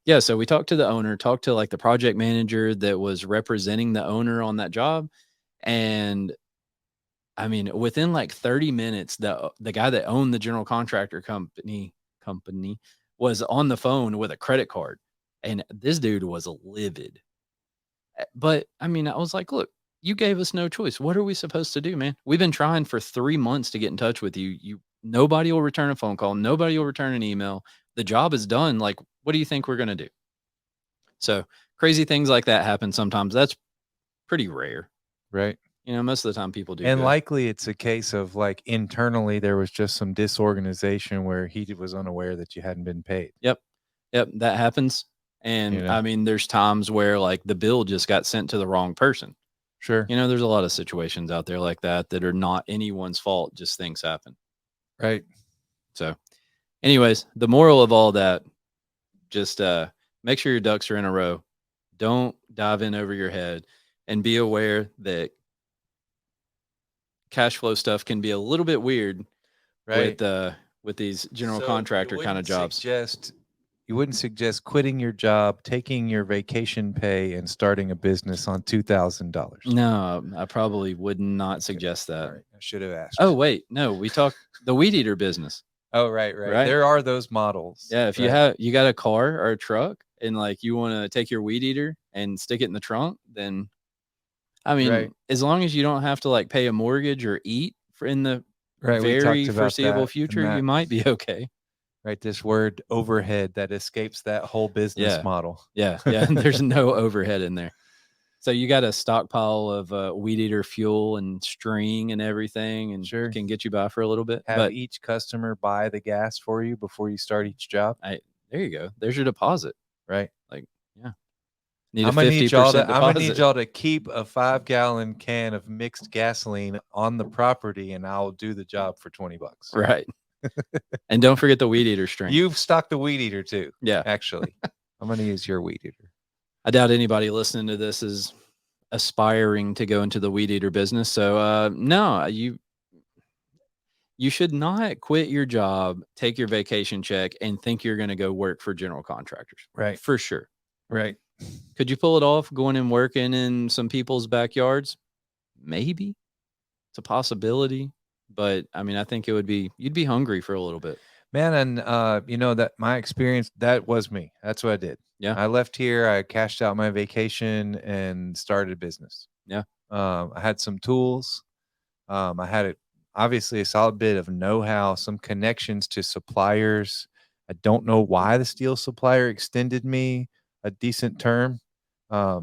yeah. So we talked to the owner, talked to like the project manager that was representing the owner on that job, and I mean, within like 30 minutes, the guy that owned the general contractor company was on the phone with a credit card, and this dude was livid. But I mean, I was like, look, you gave us no choice. What are we supposed to do, man? We've been trying for 3 months to get in touch with you. Nobody will return a phone call. Nobody will return an email. The job is done. Like, what do you think we're gonna do? So crazy things like that happen sometimes. That's pretty rare. Right. Most of the time people do And good. likely it's a case of like internally there was just some disorganization where he was unaware that you hadn't been paid. Yep. Yep, that happens. And You know? I mean, there's times where like the bill just got sent to the wrong person. Sure. There's a lot of situations out there like that that are not anyone's fault, just things happen. Right. So, anyways, the moral of all that, just make sure your ducks are in a row. Don't dive in over your head, and be aware that cash flow stuff can be a little bit weird Right. with these general So contractor kind of jobs. You wouldn't suggest quitting your job, taking your vacation pay, and starting a business on $2,000. No, I probably would not Okay. suggest All that. right. I should have asked. Oh, wait, no, we talked the weed eater business. Oh, right. Right. There are those models. Yeah, if you got a car or a truck and like you want to take your weed eater and stick it in the trunk, then I mean, Right. as long as you don't have to like pay a mortgage or eat for in the Right, we very talked about foreseeable that, and future, you that might be okay. right, this word overhead that escapes that whole business Yeah. model. Yeah, there's no overhead in there. So you got a stockpile of weed eater fuel and string and everything, and Sure. can get you by for a little bit. Have But each customer buy the gas for you before you start each job, there you go. There's your deposit. right? Like, yeah, need a I'm gonna need 50% y'all deposit. to keep a 5-gallon can of mixed gasoline on the property, and I'll do the job for $20. Right. And don't forget the weed eater string. You've stocked the weed eater too. Yeah. Actually, I'm gonna use your weed eater. I doubt anybody listening to this is aspiring to go into the weed eater business. So no, you should not quit your job, take your vacation check, and think you're going to go work for general contractors. Right. For sure. Right. Could you pull it off going and working in some people's backyards? Maybe. It's a possibility. But I mean, I think you'd be hungry for a little bit. Man, and you know that my experience, that was me. That's what I did. Yeah. I left here, I cashed out my vacation and started a business. Yeah. I had some tools. I had obviously a solid bit of know-how, some connections to suppliers. I don't know why the steel supplier extended me a decent term. I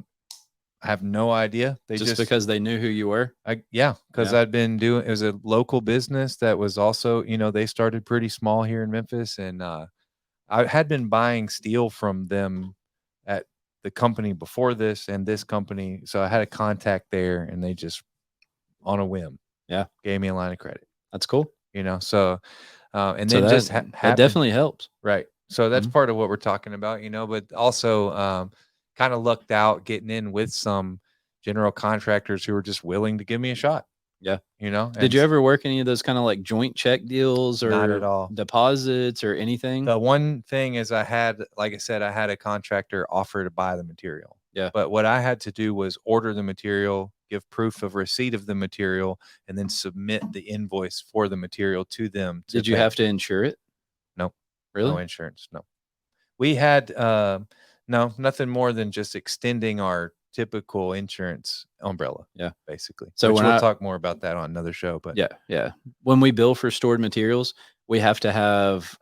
have no idea. They just because they knew who you were. Because I'd been doing, it was a local business that was also, they started pretty small here in Memphis, and I had been buying steel from them at the company before this and this company, so I had a contact there, and they just on a whim, gave me a line of credit. That's cool. So and So then that, just that happened. definitely helps. Right. So that's part of what we're talking about, but also kind of lucked out getting in with some general contractors who were just willing to give me a shot. Yeah. Did you ever work any of those kind of like joint check deals or not at all deposits or anything? The one thing is like I said, I had a contractor offer to buy the material. Yeah. But what I had to do was order the material, give proof of receipt of the material, and then submit the invoice for the material to them. Did you have to insure it? Nope. Really? No insurance. No. We had no, nothing more than just extending our typical insurance umbrella. Yeah. Basically. So we'll talk more about that on another show. But yeah. When we bill for stored materials, we have to have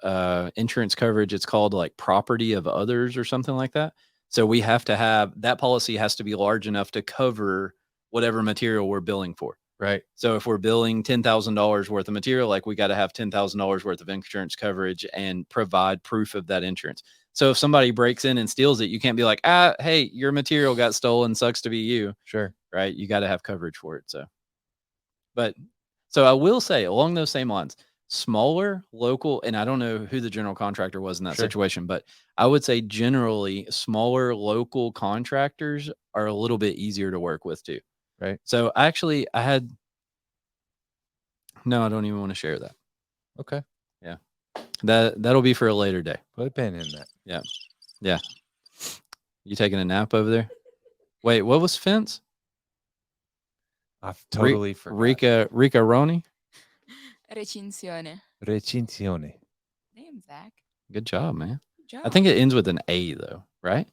insurance coverage. It's called like property of others or something like that. So we have to have that policy has to be large enough to cover whatever material we're billing for. Right. So if we're billing $10,000 worth of material, like we got to have $10,000 worth of insurance coverage and provide proof of that insurance. So if somebody breaks in and steals it, you can't be like, hey, your material got stolen. Sucks to be you. Sure. Right. You got to have coverage for it. So I will say along those same lines, smaller local, and I don't know who the general contractor was in that situation, but I would say generally smaller local contractors are a little bit easier to work with too. Right. So actually I don't even want to share that. Okay. Yeah. That'll be for a later day. Put a pin in that. Yeah. Yeah. You taking a nap over there? Wait, what was fence? I've totally forgot. Rica Roni? Recinzione. Recinzione. Damn, Zach. Good job, man. Good job. I think it ends with an A though, right?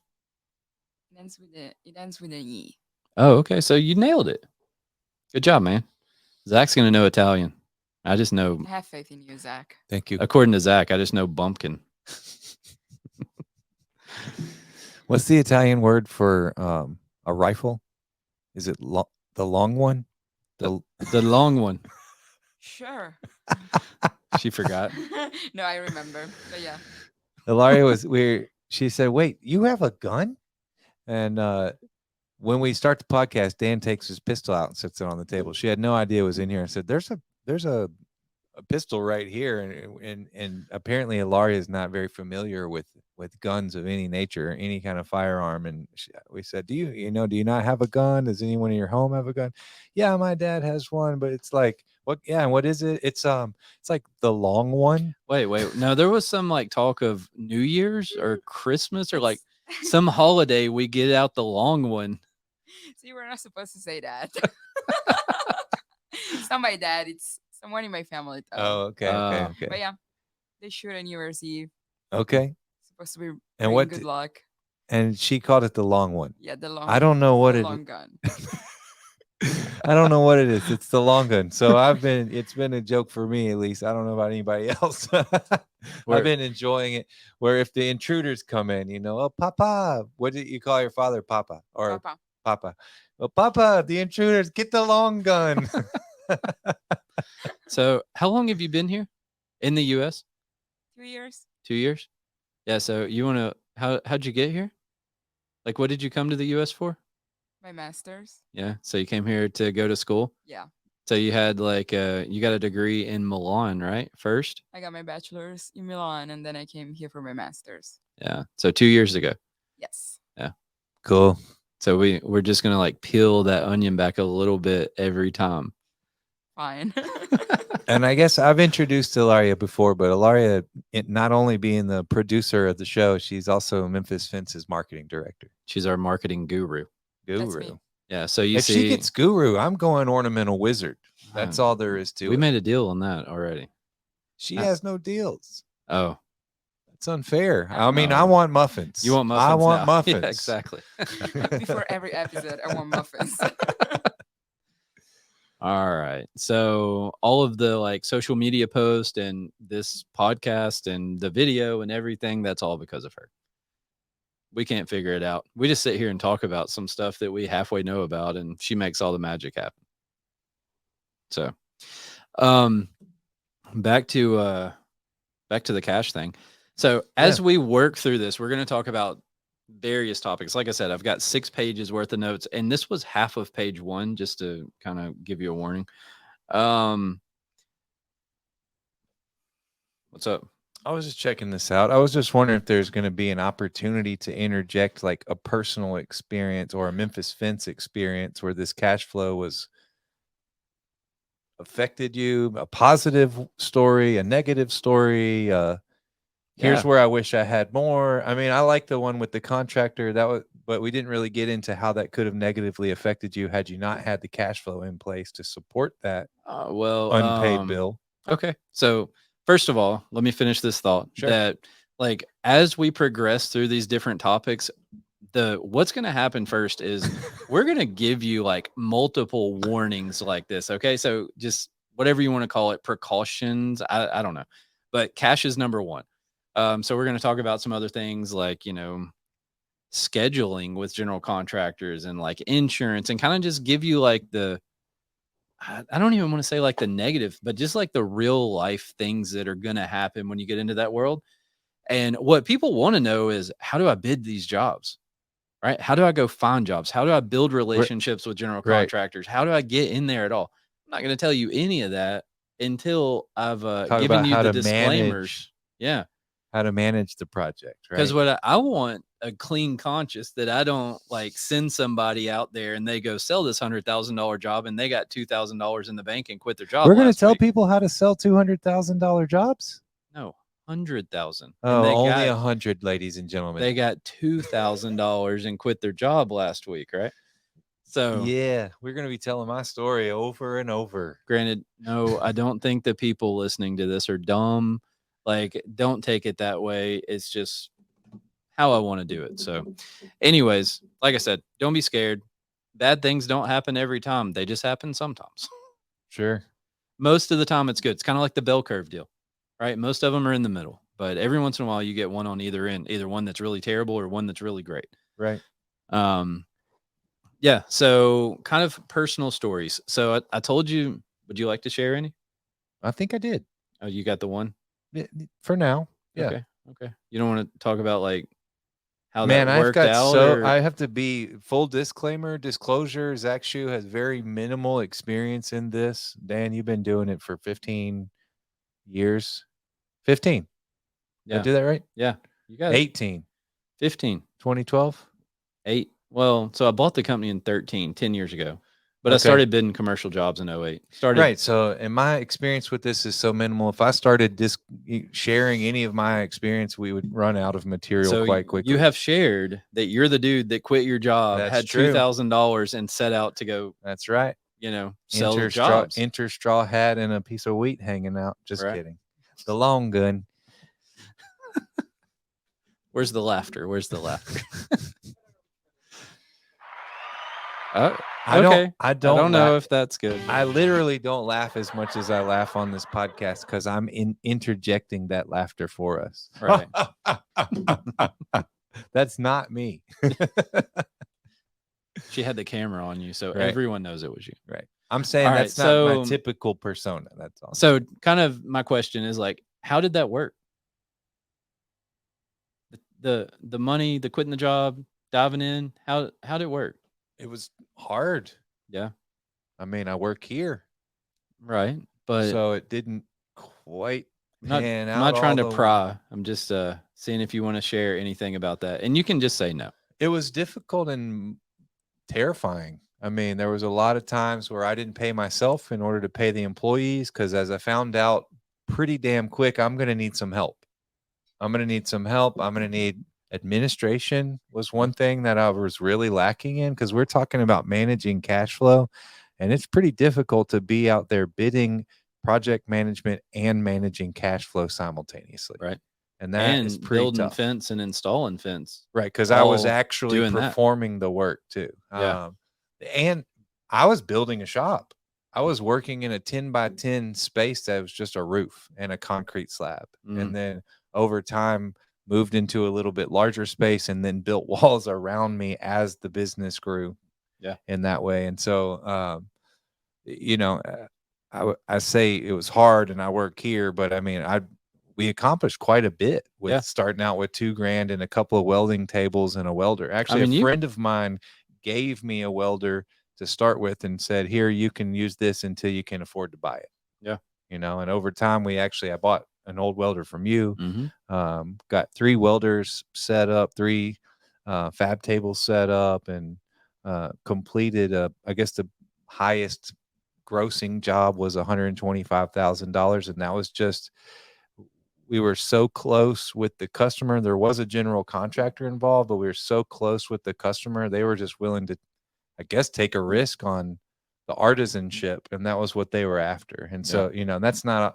It ends with an E. Oh, okay. So you nailed it. Good job, man. Zach's gonna know Italian. I just know. I have faith in you, Zach. Thank you. According to Zach, I just know bumpkin. What's the Italian word for a rifle? Is it the long one? The long one. Sure. She forgot. No, I remember. But yeah. Ilaria was weird. She said, "Wait, you have a gun?" And when we start the podcast, Dan takes his pistol out and sits it on the table. She had no idea it was in here. I said, "There's a pistol right here," and apparently Ilaria is not very familiar with guns of any nature, any kind of firearm. And we said, do you not have a gun? Does anyone in your home have a gun? Yeah, my dad has one, but it's like, what? Yeah, and what is it? It's like the long one. Wait. No, there was some like talk of New Year's or Christmas or like some holiday we get out the long one. So you were not supposed to say that. It's not my dad. It's someone in my family. Oh, okay. But yeah. They shoot on New Year's Eve. Okay. Supposed to be And bringing what? good luck. And she called it the long one. Yeah, the long. I don't know what the it. long gun. I don't know what it is. It's the long gun. So it's been a joke for me at least. I don't know about anybody else. I've been enjoying it. Where if the intruders come in, oh, Papa, what did you call your father, Papa or Papa. Papa? Well, Papa, the intruders, get the long gun. So, how long have you been here in the U.S.? 2 years. 2 years. Yeah. So, you want to how'd you get here? Like, what did you come to the U.S. for? My master's. Yeah. So you came here to go to school. Yeah. So you had you got a degree in Milan, right? First. I got my bachelor's in Milan, and then I came here for my master's. Yeah. So 2 years ago. Yes. Yeah. Cool. So we're just gonna like peel that onion back a little bit every time. Fine. And I guess I've introduced Ilaria before, but Ilaria, not only being the producer of the show, she's also Memphis Fence's marketing director. She's our marketing guru. That's me. Yeah. So you If see, she gets guru, I'm going ornamental wizard. That's all there is to we it. made a deal on that already. She has no deals. Oh, It's unfair. I I mean, know. I want muffins. you want muffins? I want now. muffins. Yeah, exactly. Before every episode, I want muffins. All right. So all of the like social media posts and this podcast and the video and everything, that's all because of her. We can't figure it out. We just sit here and talk about some stuff that we halfway know about, and she makes all the magic happen. So, back to the cash thing. So as we work through this, we're going to talk about various topics. Like I said, I've got 6 pages worth of notes, and this was half of page 1, just to kind of give you a warning. What's up? I was just checking this out. I was just wondering if there's going to be an opportunity to interject like a personal experience or a Memphis Fence experience where this cash flow was affected you, a positive story, a negative story. Here's where I wish I had more. I mean, I like the one with the contractor but we didn't really get into how that could have negatively affected you had you not had the cash flow in place to support that unpaid bill. Okay. So first of all, let me finish this thought that like, as we progress through these different topics, what's going to happen first is we're going to give you like multiple warnings like this. Okay. So just whatever you want to call it, precautions. I don't know, but cash is number one. So we're going to talk about some other things like, scheduling with general contractors and like insurance, and kind of just give you like I don't even want to say like the negative, but just like the real life things that are going to happen when you get into that world. And what people want to know is, how do I bid these jobs? Right? How do I go find jobs? How do I build relationships with general contractors? How do I get in there at all? I'm not going to tell you any of that until I've given you the disclaimers. Yeah. How to manage the project, right? Because what I want a clean conscience, that I don't like send somebody out there and they go sell this $100,000 job and they got $2,000 in the bank and quit their job. We're going to tell people how to sell $200,000 jobs? No, 100,000. Oh, only 100, ladies and gentlemen. They got $2,000 and quit their job last week, right? So yeah, we're going to be telling my story over and over. Granted, no, I don't think the people listening to this are dumb. Like, don't take it that way. It's just how I want to do it. So anyways, like I said, don't be scared. Bad things don't happen every time. They just happen sometimes. Sure. Most of the time it's good. It's kind of like the bell curve deal, right? Most of them are in the middle, but every once in a while you get one on either end, either one that's really terrible or one that's really great. Right. Yeah. So kind of personal stories. So I told you, would you like to share any? I think I did. Oh, you got the one? For now. Yeah. Okay. You don't want to talk about like how that worked out? I have to be full disclosure. Zach Shu has very minimal experience in this. Dan, you've been doing it for 15 years. 15. Yeah. Did I do that right? Yeah. You got 18. 15. 2012? 8. Well, so I bought the company in 10 years ago. But I started bidding commercial jobs in 08. Right. So, and my experience with this is so minimal. If I started sharing any of my experience, we would run out of material quite quickly. You have shared that you're the dude that quit your job, had $2,000 and set out to go. That's right. Sell jobs. Enter straw hat and a piece of wheat hanging out. Just kidding. The long gun. Where's the laughter? Where's the laughter? Oh, I okay. I I don't don't know laugh. if that's good. I literally don't laugh as much as I laugh on this podcast because I'm interjecting that laughter for us. Right. That's not me. She had the camera on you, so Right. everyone knows it was you. Right. I'm saying All right, that's not my so- typical persona. That's all. So kind of my question is like, how did that work? The money, the quitting the job, diving in, how did it work? It was hard. Yeah. I mean, I work here, Right. But so it didn't quite I'm not, pan I'm out. not trying to all the- pry. I'm just seeing if you want to share anything about that. And you can just say no. It was difficult and terrifying. I mean, there was a lot of times where I didn't pay myself in order to pay the employees because as I found out pretty damn quick, I'm going to need some help. I'm going to need some help. I'm going to need administration was one thing that I was really lacking in because we're talking about managing cash flow and it's pretty difficult to be out there bidding project management and managing cash flow simultaneously. Right. And that is And pretty building tough. fence and installing fence. Right, because I was all actually doing that. performing the work too. Yeah. And I was building a shop. I was working in a 10 by 10 space that was just a roof and a concrete slab. Mm. And then over time moved into a little bit larger space and then built walls around me as the business grew. Yeah. In that way. And so I say it was hard and I work here, but I mean, we accomplished quite a bit with starting out with $2,000 and a couple of welding tables and a welder. Actually, a friend of mine gave me a welder to start with and said, here, you can use this until you can afford to buy it. Yeah. And over time, I bought an old welder from you, Mm-hmm. got 3 welders set up, 3 fab tables set up and completed, I guess the highest grossing job was $125,000. And that was just, we were so close with the customer. There was a general contractor involved, but we were so close with the customer. They were just willing to, I guess, take a risk on the artisanship. And that was what they were after. And so, that's not a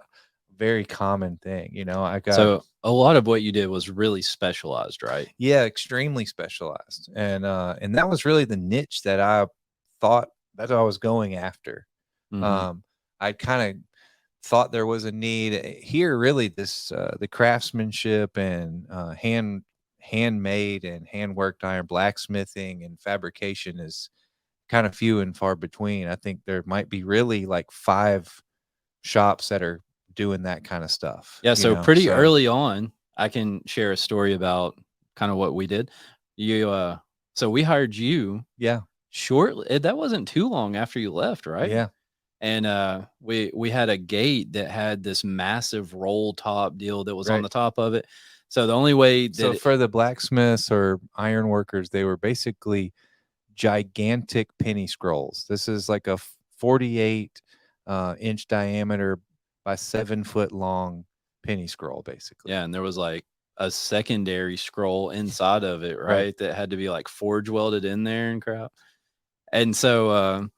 very common thing. So a lot of what you did was really specialized, right? Yeah, extremely specialized. And that was really the niche that I thought that I was going after. Mm-hmm. I kind of thought there was a need here. Really, this the craftsmanship and handmade and hand worked iron blacksmithing and fabrication is kind of few and far between. I think there might be really like 5 shops that are doing that kind of stuff. Yeah. So pretty early on, I can share a story about kind of what we did. So we hired you. Yeah. Shortly. That wasn't too long after you left, right? Yeah. And we had a gate that had this massive roll top deal that was on the top of it. So the only way that for the blacksmiths or iron workers, they were basically gigantic penny scrolls. This is like a 48 inch diameter by 7 foot long penny scroll, basically. Yeah, and there was like a secondary scroll inside of it, right? That had to be like forge welded in there and crap. And so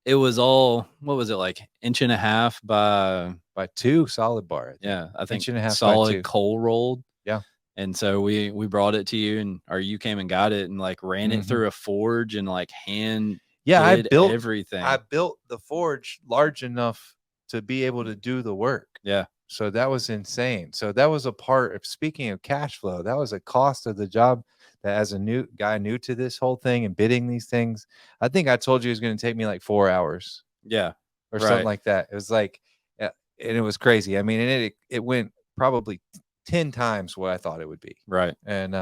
it was all, what was it, like 1.5 by 2 solid bar. I think 1.5 solid coal rolled. Yeah. And so we brought it to you, or you came and got it and like ran it through a forge and like hand I built everything. I built the forge large enough to be able to do the work. Yeah. So that was insane. So that was a part of, speaking of cash flow, that was a cost of the job that as a new to this whole thing and bidding these things, I think I told you it was going to take me like 4 hours. Yeah. Or something like that. It was like, and it was crazy. I mean, and it went probably 10 times what I thought it would be. Right. And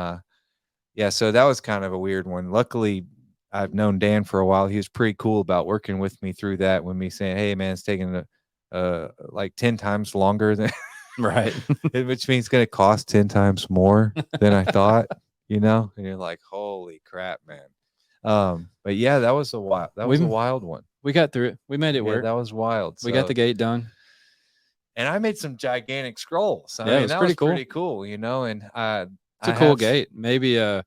so that was kind of a weird one. Luckily, I've known Dan for a while. He was pretty cool about working with me through that, when me saying, hey man, it's taking like 10 times longer than right. Which means it's going to cost 10 times more than I thought, and you're like, holy crap, man. But yeah, that was a wild one. We got through it. We made it work. That was wild. We got the gate done. And I made some gigantic scrolls. I mean, it was pretty cool, and it's a cool gate. Maybe I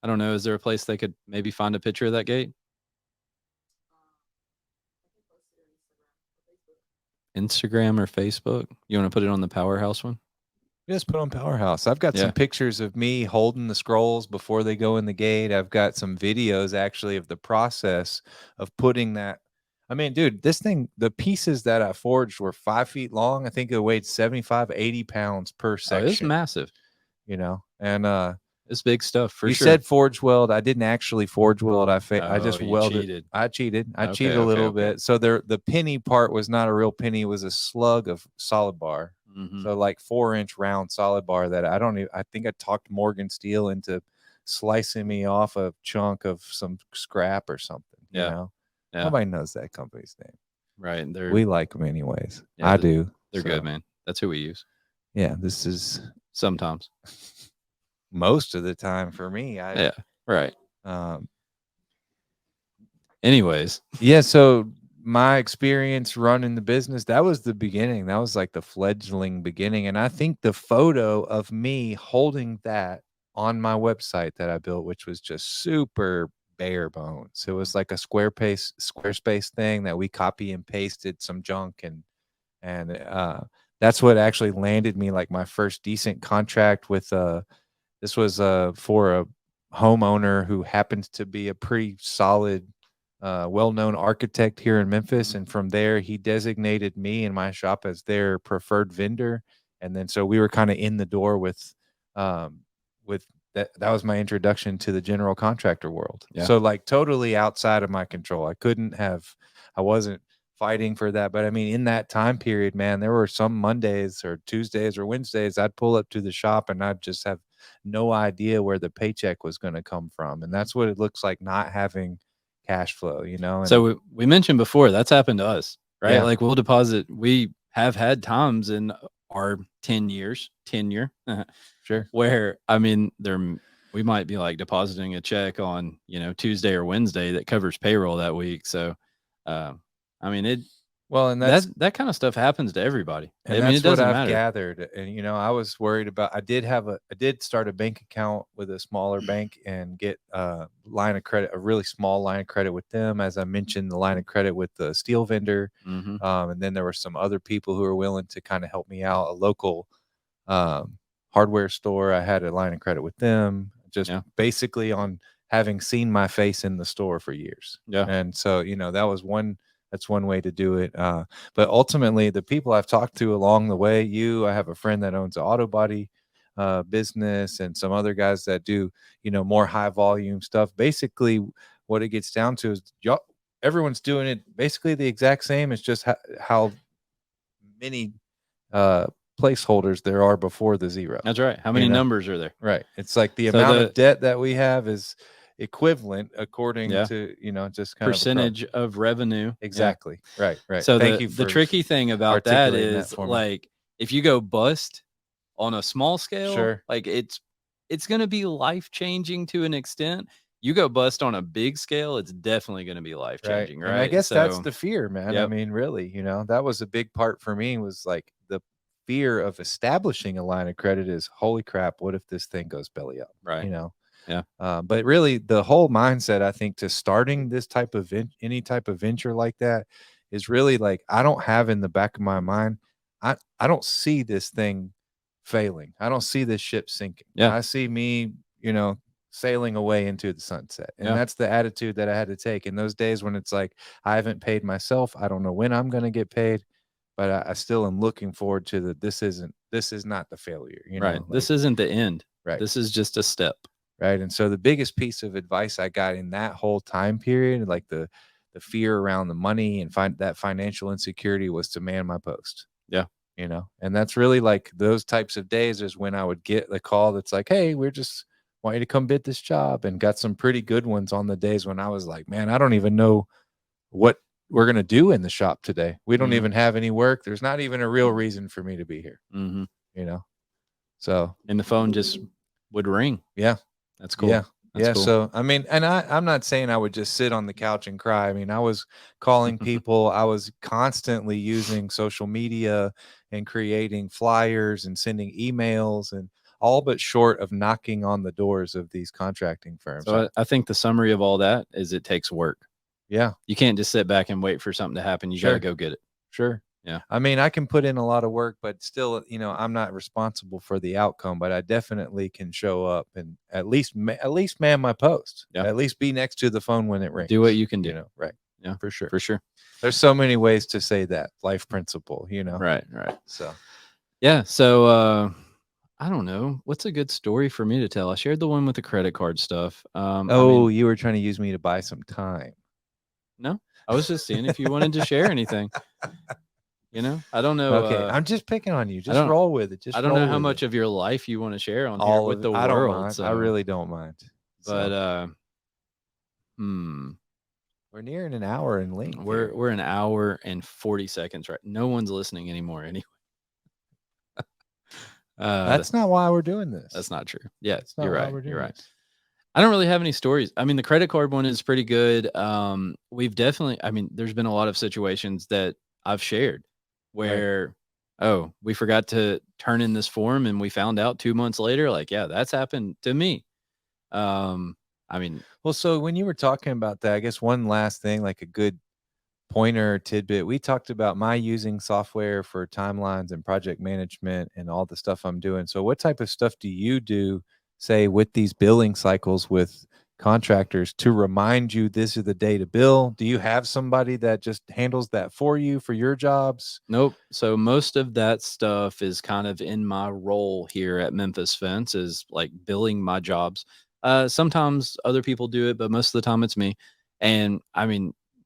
don't know, is there a place they could maybe find a picture of that gate? Instagram or Facebook? You want to put it on the PowerHouse one? Just put on PowerHouse. I've got Yeah. some pictures of me holding the scrolls before they go in the gate. I've got some videos actually of the process of putting that. I mean, dude, this thing, the pieces that I forged were 5 feet long. I think it weighed 75, 80 pounds per Oh, it's section, massive. and It's big stuff for you sure. said forge weld. I didn't actually forge weld. I just you welded. cheated. I cheated. I Okay, cheated a little okay. bit. So the penny part was not a real penny. It was a slug of solid bar. Mhm. So like 4-inch round solid bar that I think I talked Morgan Steel into slicing me off a chunk of some scrap or something. Yeah. Yeah. Nobody knows that company's name. Right. We like them anyways. Yeah, I do. They're So, good, man. That's who we use Yeah, this is sometimes. most of the time for me. Yeah. Right. Um, Anyways. Yeah, so my experience running the business, that was the beginning. That was like the fledgling beginning. And I think the photo of me holding that on my website that I built, which was just super bare bones. It was like a Squarespace thing that we copy and pasted some junk and that's what actually landed me like my first decent contract with this was for a homeowner who happens to be a pretty solid well-known architect here in Memphis, and from there he designated me and my shop as their preferred vendor, and then so we were kind of in the door um, with that was my introduction to the general contractor world. Yeah. So like totally outside of my control. I wasn't fighting for that, but I mean in that time period, man, there were some Mondays or Tuesdays or Wednesdays I'd pull up to the shop and I'd just have no idea where the paycheck was going to come from, and that's what it looks like not having cash flow, and So we mentioned before that's happened to us, right? Yeah. Like we'll deposit. We have had times in our 10 years tenure Sure. where I mean we might be like depositing a check on Tuesday or Wednesday that covers payroll that week. So I mean and that kind of stuff happens to everybody. and I mean, that's it doesn't what I've matter. gathered. And I was worried about. I did start a bank account with a smaller bank and get a really small line of credit with them. As I mentioned, the line of credit with the steel vendor, Mhm. and then there were some other people who were willing to kind of help me out. A local hardware store, I had a line of credit with them, just basically on having seen my face in the store for years. Yeah. And so that's one way to do it. But ultimately, the people I've talked to along the way, I have a friend that owns an auto body business, and some other guys that do, more high volume stuff. Basically, what it gets down to is everyone's doing it basically the exact same. It's just how many placeholders there are before the zero. That's right. How many numbers are there? Right. It's like the amount of debt that we have is equivalent according to just kind percentage of revenue. Exactly. Right. So Thank you the for tricky thing about that articulating is that for me. like if you go bust on a small scale, Sure. like it's going to be life changing to an extent. You go bust on a big scale, it's definitely going to be life changing, right? And I guess that's the fear, man. I mean, really, that was a big part for me, was like the fear of establishing a line of credit is, holy crap, what if this thing goes belly up? Right. Yeah. But really, the whole mindset, I think, to starting this type of any type of venture like that is really like, I don't have in the back of my mind, I don't see this thing failing. I don't see this ship sinking. Yeah. I see me, sailing away into the sunset. And that's the attitude that I had to take in those days when it's like, I haven't paid myself. I don't know when I'm going to get paid, but I still am looking forward to this is not the failure, right. This isn't the end. Right. This is just a step. Right. And so the biggest piece of advice I got in that whole time period, like the fear around the money and that financial insecurity, was to man my post. Yeah. And that's really like those types of days is when I would get the call that's like, hey, we're just want you to come bid this job, and got some pretty good ones on the days when I was like, man, I don't even know what we're going to do in the shop today. We don't even have any work. There's not even a real reason for me to be here. Mm-hmm. So, and the phone just would ring. Yeah. That's cool. Yeah. That's cool. So, I mean, and I'm not saying I would just sit on the couch and cry. I mean, I was calling people. I was constantly using social media and creating flyers and sending emails, and all but short of knocking on the doors of these contracting firms. So I think the summary of all that is it takes work. Yeah. You can't just sit back and wait for something to happen. You got to go get it. Sure. Yeah. I mean, I can put in a lot of work, but still, I'm not responsible for the outcome, but I definitely can show up and at least man my post. Yeah. At least be next to the phone when it rings. Do what you can do. Right. Yeah, For sure. for sure. There's so many ways to say that life principle, Right. So Yeah. So I don't know. What's a good story for me to tell? I shared the one with the credit card stuff. you were trying to use me to buy some time. No, I was just seeing if you wanted to share anything. I don't know. Okay, I'm just picking on you. Just don't- roll with it. I don't know how much of your life you want to share on here all with of the it. I don't world. mind. So, I really don't mind. but we're nearing an hour in length. we're an hour and 40 seconds, right? No one's listening anymore anyway. That's not why we're doing this. That's not true. Yeah, That's not you're why right. we're doing You're right. this. I don't really have any stories. I mean, the credit card one is pretty good. We've definitely, there's been a lot of situations that I've shared where, we forgot to turn in this form and we found out 2 months later, like, yeah, that's happened to me. Well, so when you were talking about that, I guess one last thing, like a good pointer or tidbit, we talked about my using software for timelines and project management and all the stuff I'm doing. So what type of stuff do you do, say, with these billing cycles with contractors to remind you this is the day to bill? Do you have somebody that just handles that for you for your jobs? Nope. So most of that stuff is kind of in my role here at Memphis Fence, is like billing my jobs. Sometimes other people do it, but most of the time it's me. And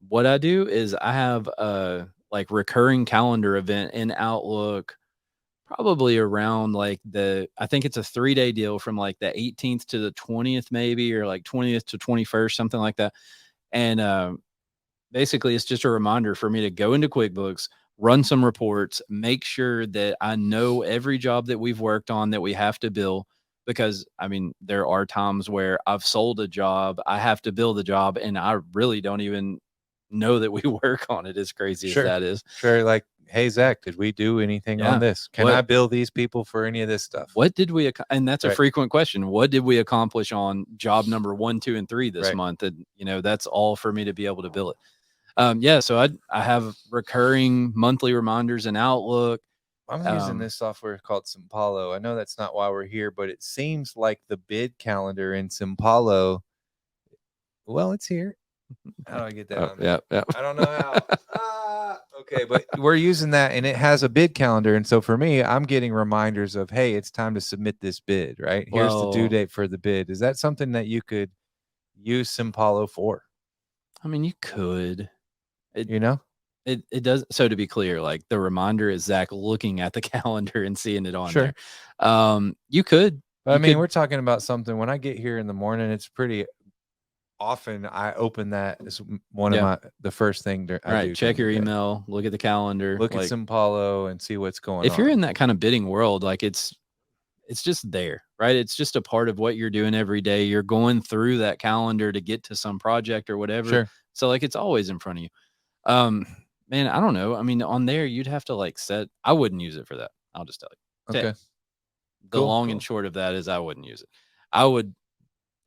what I do is I have a like recurring calendar event in Outlook, probably around like I think it's a 3-day deal from like the 18th to the 20th, maybe, or like 20th to 21st, something like that. And basically, it's just a reminder for me to go into QuickBooks, run some reports, make sure that I know every job that we've worked on that we have to bill. Because there are times where I've sold a job, I have to bill the job, and I really don't even know that we work on it, as crazy as that is. Sure. Like, hey, Zach, did we do anything on this? Can I bill these people for any of this stuff? What did we, and that's a frequent question. What did we accomplish on job number 1, 2, and 3 this month? And, that's all for me to be able to bill it. So I have recurring monthly reminders in Outlook. I'm using this software called Simpalo. I know that's not why we're here, but it seems like the bid calendar in Simpalo. Well, it's here. How do I get that on there? Yeah. I don't know how. Okay, but we're using that, and it has a bid calendar. And so for me, I'm getting reminders of, hey, it's time to submit this bid, right? Here's the due date for the bid. Is that something that you could use Simpalo for? You could. It does. So to be clear, like the reminder is Zach looking at the calendar and seeing it on there. You could. But we're talking about something. When I get here in the morning, it's pretty often I open that as one of the first thing I do. Check your email, look at the calendar, look at Simpalo and see what's going on. If you're in that kind of bidding world, like it's just there, right? It's just a part of what you're doing every day. You're going through that calendar to get to some project or whatever. Sure. So like it's always in front of you. Man, I don't know. On there you'd have to like set. I wouldn't use it for that. I'll just tell you. Okay. The long and short of that is I wouldn't use it. I would,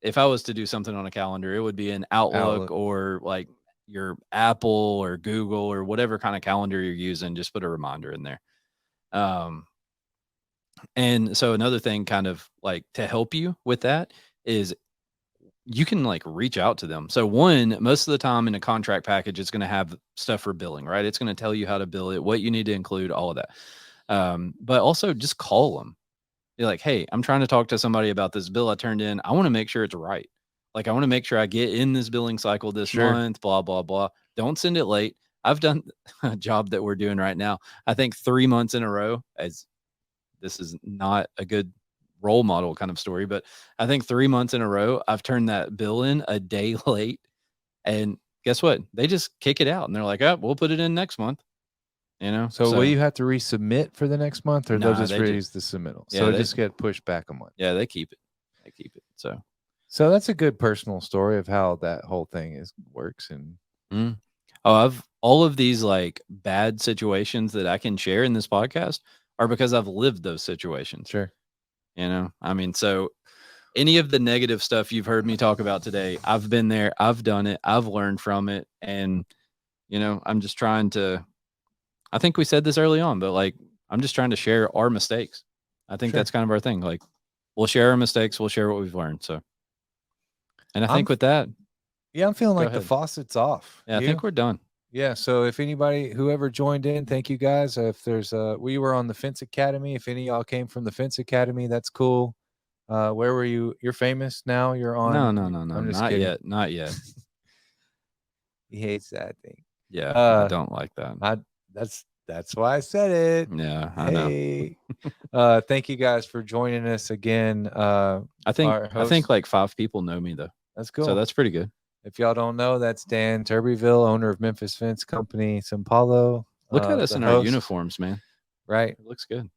if I was to do something on a calendar, it would be an Outlook or like your Apple or Google or whatever kind of calendar you're using. Just put a reminder in there. And so another thing kind of like to help you with that is you can like reach out to them. So one, most of the time in a contract package, it's going to have stuff for billing, right? It's going to tell you how to bill it, what you need to include, all of that. But also just call them. Be like, hey, I'm trying to talk to somebody about this bill I turned in. I want to make sure it's right. Like, I want to make sure I get in this billing cycle this month, blah, blah, blah. Don't send it late. I've done a job that we're doing right now. I think 3 months in a row, as this is not a good role model kind of story, but I think 3 months in a row, I've turned that bill in a day late. And guess what? They just kick it out. And they're like, oh, we'll put it in next month. So will you have to resubmit for the next month, or they'll just raise the submittal? Yeah, so just get pushed back a month. Yeah, they keep it. So that's a good personal story of how that whole thing works. And I've all of these like bad situations that I can share in this podcast are because I've lived those situations. Sure. So any of the negative stuff you've heard me talk about today, I've been there, I've done it, I've learned from it. And, I'm just trying to I think we said this early on, but like, I'm just trying to share our mistakes. I think Sure. that's kind of our thing. Like, we'll share our mistakes. We'll share what we've learned. So, and I think I'm- with that, Yeah, I'm feeling Go like the ahead. faucet's off. yeah, I You? think we're done. Yeah. So if anybody, whoever joined in, thank you guys. If there's we were on the Fence Academy. If any of y'all came from the Fence Academy, that's cool. Where were you? You're famous now. You're on. No, I'm just not kidding. yet, not yet. He hates that thing. Yeah, I don't like that. That's why I said it. Yeah, I know. Hey. Thank you guys for joining us again. I think host. like 5 people know me though, That's cool. so that's pretty good. If y'all don't know, that's Dan Turbyville, owner of Memphis Fence Company, Sao Paulo. Look at us the in our host, uniforms, man. Right. It looks good.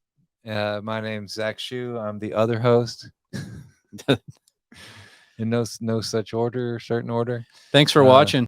My name's Zach Shue. I'm the other host. In no such order, certain order. Thanks for watching.